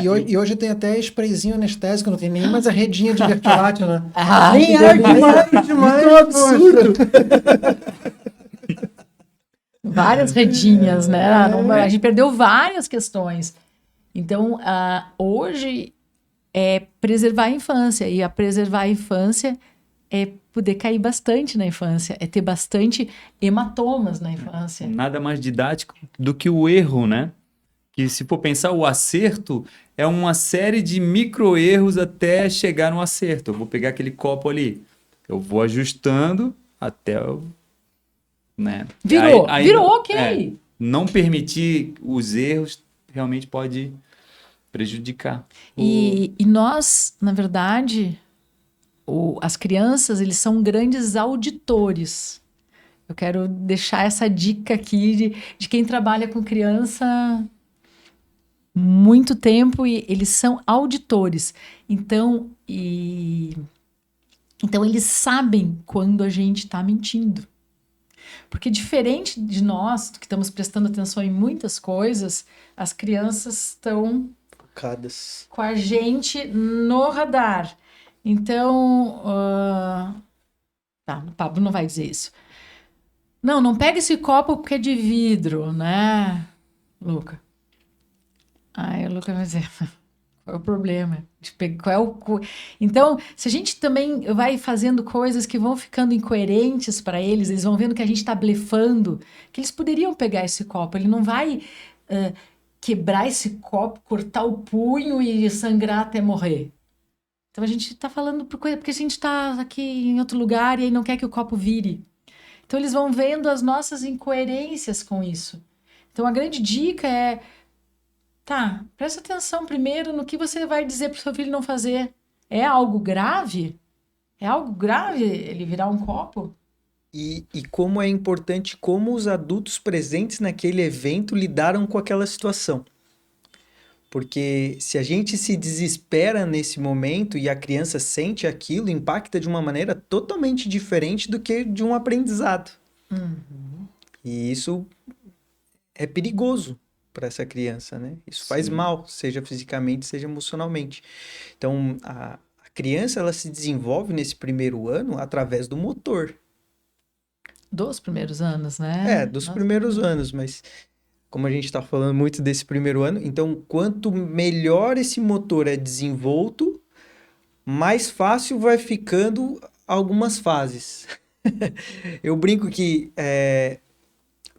E hoje tem até sprayzinho anestésico, não tem nem mais a redinha de vertilátil, né? Nem demais, é um absurdo. Várias redinhas, né? A gente perdeu várias questões. Então, hoje é preservar a infância. E a preservar a infância é poder cair bastante na infância. É ter bastante hematomas na infância. Nada mais didático do que o erro, né? Que se for pensar, o acerto é uma série de micro-erros até chegar no acerto. Eu vou pegar aquele copo ali, eu vou ajustando até eu... Né? Virou, ok. Não permitir os erros realmente pode prejudicar. E nós, na verdade, as crianças, eles são grandes auditores. Eu quero deixar essa dica aqui de quem trabalha com criança muito tempo e eles são auditores. Então eles sabem quando a gente está mentindo. Porque diferente de nós, que estamos prestando atenção em muitas coisas, as crianças estão Focadas com a gente no radar. Então, o Pablo não vai dizer isso. Não pega esse copo porque é de vidro, né, Luca? Aí o Luca vai dizer, qual é o problema? Então, se a gente também vai fazendo coisas que vão ficando incoerentes para eles vão vendo que a gente está blefando, que eles poderiam pegar esse copo. Ele não vai quebrar esse copo, cortar o punho e sangrar até morrer. Então, a gente está falando porque a gente está aqui em outro lugar e aí não quer que o copo vire. Então, eles vão vendo as nossas incoerências com isso. Então, a grande dica é presta atenção primeiro no que você vai dizer para o seu filho não fazer. É algo grave? É algo grave ele virar um copo? E como é importante como os adultos presentes naquele evento lidaram com aquela situação. Porque se a gente se desespera nesse momento e a criança sente aquilo, impacta de uma maneira totalmente diferente do que de um aprendizado. Uhum. E isso é perigoso para essa criança, né? Isso faz mal, seja fisicamente, seja emocionalmente. Então, a criança, ela se desenvolve nesse primeiro ano através do motor. Dos primeiros anos, né? Dos primeiros anos, mas como a gente está falando muito desse primeiro ano, então, quanto melhor esse motor é desenvolto, mais fácil vai ficando algumas fases. Eu brinco que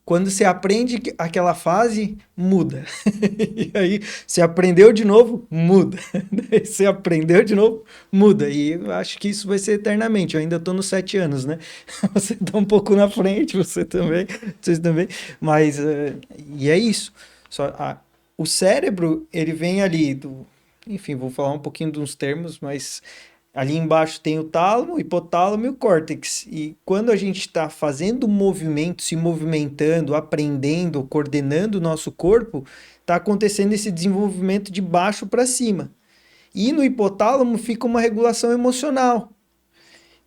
quando você aprende aquela fase, muda. E aí, você aprendeu de novo, muda. Você aprendeu de novo, muda. E eu acho que isso vai ser eternamente. Eu ainda estou nos 7 anos, né? Você está um pouco na frente, vocês também. Mas, e é isso. O cérebro, ele vem ali enfim, vou falar um pouquinho de uns termos, mas ali embaixo tem o tálamo, o hipotálamo e o córtex. E quando a gente está fazendo movimento, se movimentando, aprendendo, coordenando o nosso corpo, está acontecendo esse desenvolvimento de baixo para cima. E no hipotálamo fica uma regulação emocional.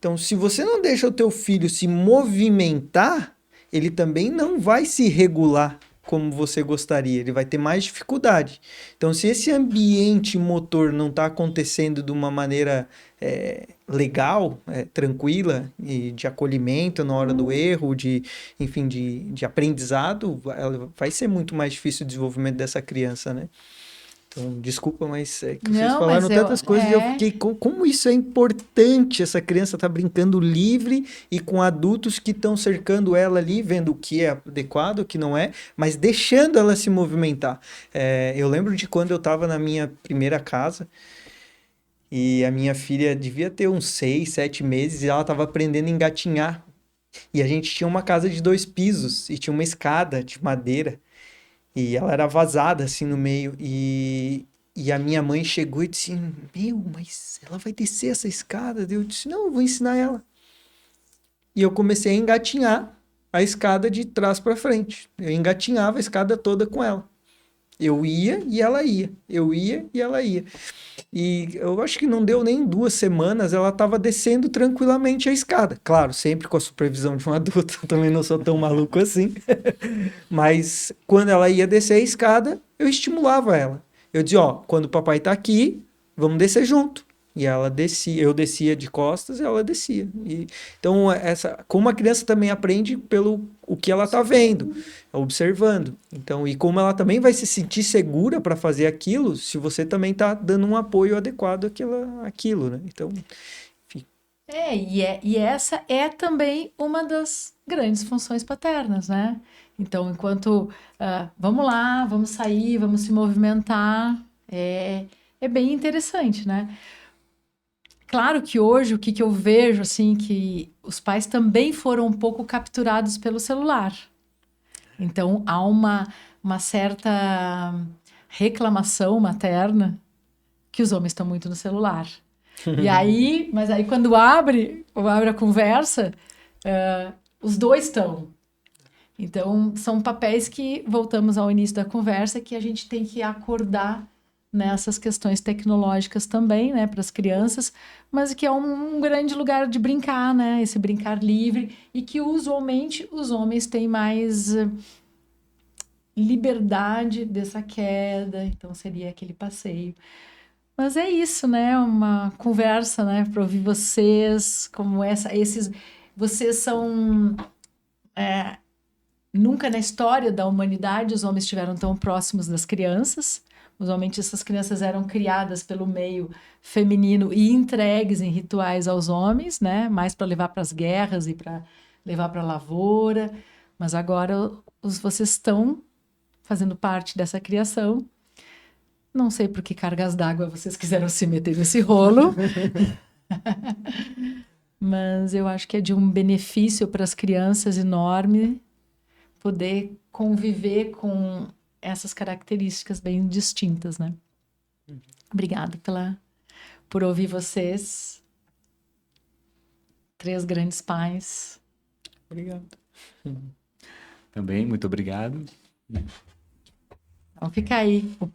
Então, se você não deixa o teu filho se movimentar, ele também não vai se regular como você gostaria, ele vai ter mais dificuldade. Então, se esse ambiente motor não está acontecendo de uma maneira legal, tranquila, e de acolhimento na hora do erro, enfim, de aprendizado, vai ser muito mais difícil o desenvolvimento dessa criança, né? Então, desculpa, mas que vocês falaram tantas coisas e eu fiquei... Como isso é importante, essa criança tá brincando livre e com adultos que estão cercando ela ali, vendo o que é adequado, o que não é, mas deixando ela se movimentar. Eu lembro de quando eu estava na minha primeira casa e a minha filha devia ter uns 6, 7 meses e ela estava aprendendo a engatinhar. E a gente tinha uma casa de 2 pisos e tinha uma escada de madeira. E ela era vazada, assim, no meio. E a minha mãe chegou e disse, meu, mas ela vai descer essa escada? Eu disse, não, eu vou ensinar ela. E eu comecei a engatinhar a escada de trás para frente. Eu engatinhava a escada toda com ela. Eu ia e ela ia. Eu ia e ela ia. E eu acho que não deu nem 2 semanas, ela estava descendo tranquilamente a escada. Claro, sempre com a supervisão de um adulto. Eu também não sou tão maluco assim. Mas quando ela ia descer a escada, eu estimulava ela. Eu dizia, ó, quando o papai tá aqui, vamos descer junto. E ela descia, eu descia de costas e ela descia. Então, como a criança também aprende pelo o que ela tá vendo, observando. Então, e como ela também vai se sentir segura para fazer aquilo, se você também tá dando um apoio adequado àquilo, né? Então, enfim. E essa é também uma das grandes funções paternas, né? Então, enquanto vamos lá, vamos sair, vamos se movimentar, é bem interessante, né? Claro que hoje o que eu vejo, assim, que os pais também foram um pouco capturados pelo celular. Então, há uma certa reclamação materna que os homens estão muito no celular. E aí, mas aí quando abre a conversa, os dois estão. Então, são papéis que, voltamos ao início da conversa, que a gente tem que acordar nessas questões tecnológicas também, né, para as crianças, mas que é um grande lugar de brincar, né, esse brincar livre, e que usualmente os homens têm mais liberdade dessa queda, então seria aquele passeio. Mas é isso, né, uma conversa, né, para ouvir vocês, como vocês são... Nunca na história da humanidade os homens estiveram tão próximos das crianças. Usualmente essas crianças eram criadas pelo meio feminino e entregues em rituais aos homens, né? Mais para levar para as guerras e para levar para a lavoura. Mas agora vocês estão fazendo parte dessa criação. Não sei por que cargas d'água vocês quiseram se meter nesse rolo. Mas eu acho que é de um benefício para as crianças enorme poder conviver com essas características bem distintas, né? Obrigada por ouvir vocês. 3 grandes pais. Obrigado. Também, muito obrigado. Então fica aí. A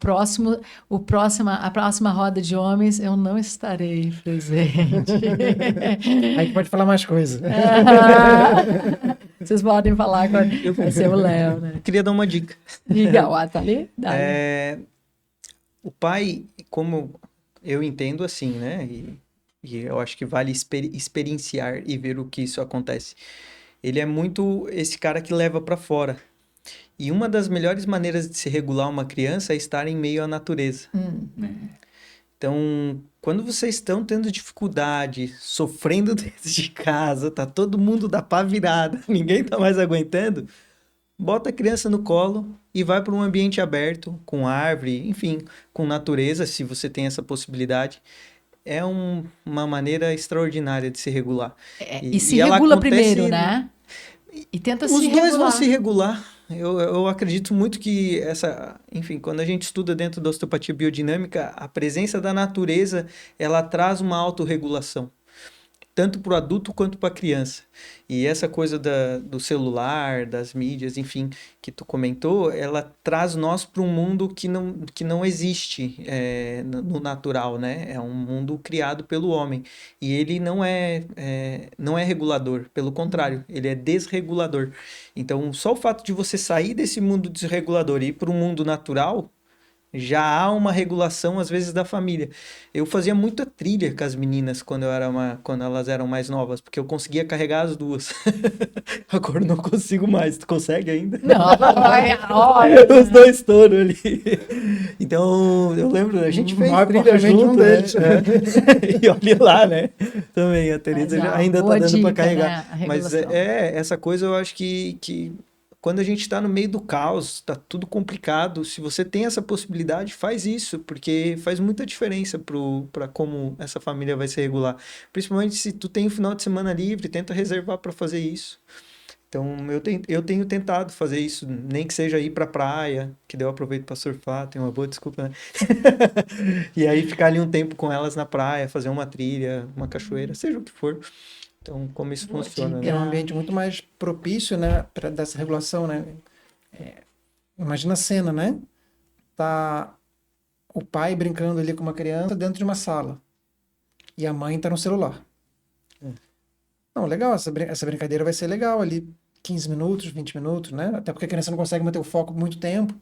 próxima roda de homens, eu não estarei presente. Aí pode falar mais coisa. Vocês podem falar com vai ser o Léo, né? Eu queria dar uma dica. Diga, tá ali? O pai, como eu entendo assim, né? E eu acho que vale experienciar e ver o que isso acontece. Ele é muito esse cara que leva para fora. E uma das melhores maneiras de se regular uma criança é estar em meio à natureza. Então, quando vocês estão tendo dificuldade, sofrendo dentro de casa, tá todo mundo da pá virada, ninguém tá mais aguentando, bota a criança no colo e vai para um ambiente aberto, com árvore, enfim, com natureza, se você tem essa possibilidade. É uma maneira extraordinária de se regular. E se regula primeiro, né? E tenta se regular. Os dois vão se regular. Eu acredito muito que enfim, quando a gente estuda dentro da osteopatia biodinâmica, a presença da natureza, ela traz uma autorregulação, tanto para o adulto quanto para a criança. E essa coisa do celular, das mídias, enfim, que tu comentou, ela traz nós para um mundo que não existe no natural, né? É um mundo criado pelo homem. E ele não é regulador, pelo contrário, ele é desregulador. Então, só o fato de você sair desse mundo desregulador e ir para um mundo natural, já há uma regulação, às vezes, da família. Eu fazia muita trilha com as meninas quando elas eram mais novas, porque eu conseguia carregar as duas. Agora eu não consigo mais. Tu consegue ainda? Não, Os dois touros ali. Então, eu lembro, a gente fez trilha junto, né? E olha lá, né? Também, a Teresa ainda tá dando para carregar. Né? Mas essa coisa eu acho que quando a gente está no meio do caos, está tudo complicado, se você tem essa possibilidade, faz isso, porque faz muita diferença para como essa família vai se regular. Principalmente se tu tem um final de semana livre, tenta reservar para fazer isso. Então, eu tenho tentado fazer isso, nem que seja ir pra praia, que daí eu aproveito para surfar, tem uma boa desculpa, né? E aí ficar ali um tempo com elas na praia, fazer uma trilha, uma cachoeira, seja o que for. Então, como isso Boa funciona, dica. É né? um ambiente muito mais propício, né, para dessa regulação, né? Imagina a cena, né? Tá o pai brincando ali com uma criança dentro de uma sala e a mãe tá no celular. Não, legal, essa brincadeira vai ser legal ali, 15 minutos, 20 minutos, né? Até porque a criança não consegue manter o foco muito tempo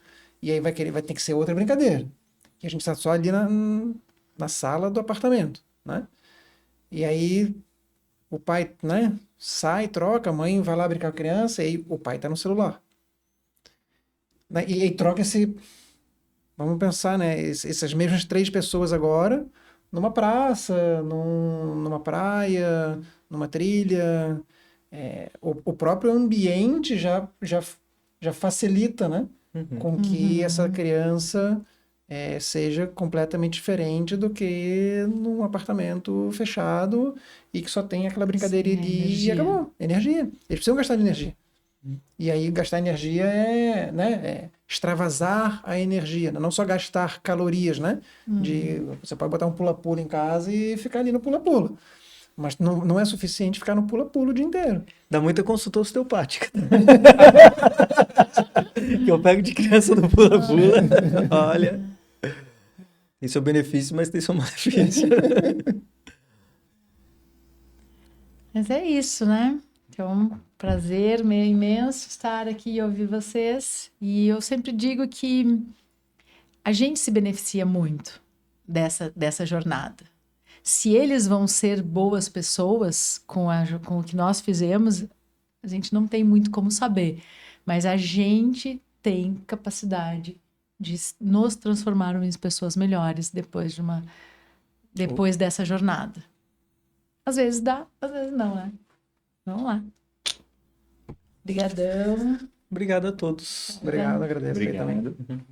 e aí vai ter que ser outra brincadeira. E a gente está só ali na sala do apartamento, né? E aí o pai, né, sai, troca, a mãe vai lá brincar com a criança e aí o pai tá no celular. Né? E aí troca vamos pensar, né, essas mesmas 3 pessoas agora numa praça, numa praia, numa trilha. O próprio ambiente já facilita, né, Uhum. com que Uhum. essa criança seja completamente diferente do que num apartamento fechado e que só tem aquela brincadeira Sim, a ali e energia. acabou. Energia. Eles precisam gastar de energia. E aí gastar energia é extravasar a energia, né? Não só gastar calorias, né? Você pode botar um pula-pula em casa e ficar ali no pula-pula. Mas não é suficiente ficar no pula-pula o dia inteiro. Dá muita consulta osteopática. Que eu pego de criança no pula-pula. Olha, tem seu benefício, mas tem seu malefício. Mas é isso, né? Então, prazer meio imenso estar aqui e ouvir vocês. E eu sempre digo que a gente se beneficia muito dessa jornada. Se eles vão ser boas pessoas com o que nós fizemos, a gente não tem muito como saber. Mas a gente tem capacidade de nos transformarmos em pessoas melhores depois dessa jornada. Às vezes dá, às vezes não, né? Vamos lá. Obrigadão. Obrigado a todos. Obrigado, agradeço aí também. Obrigado.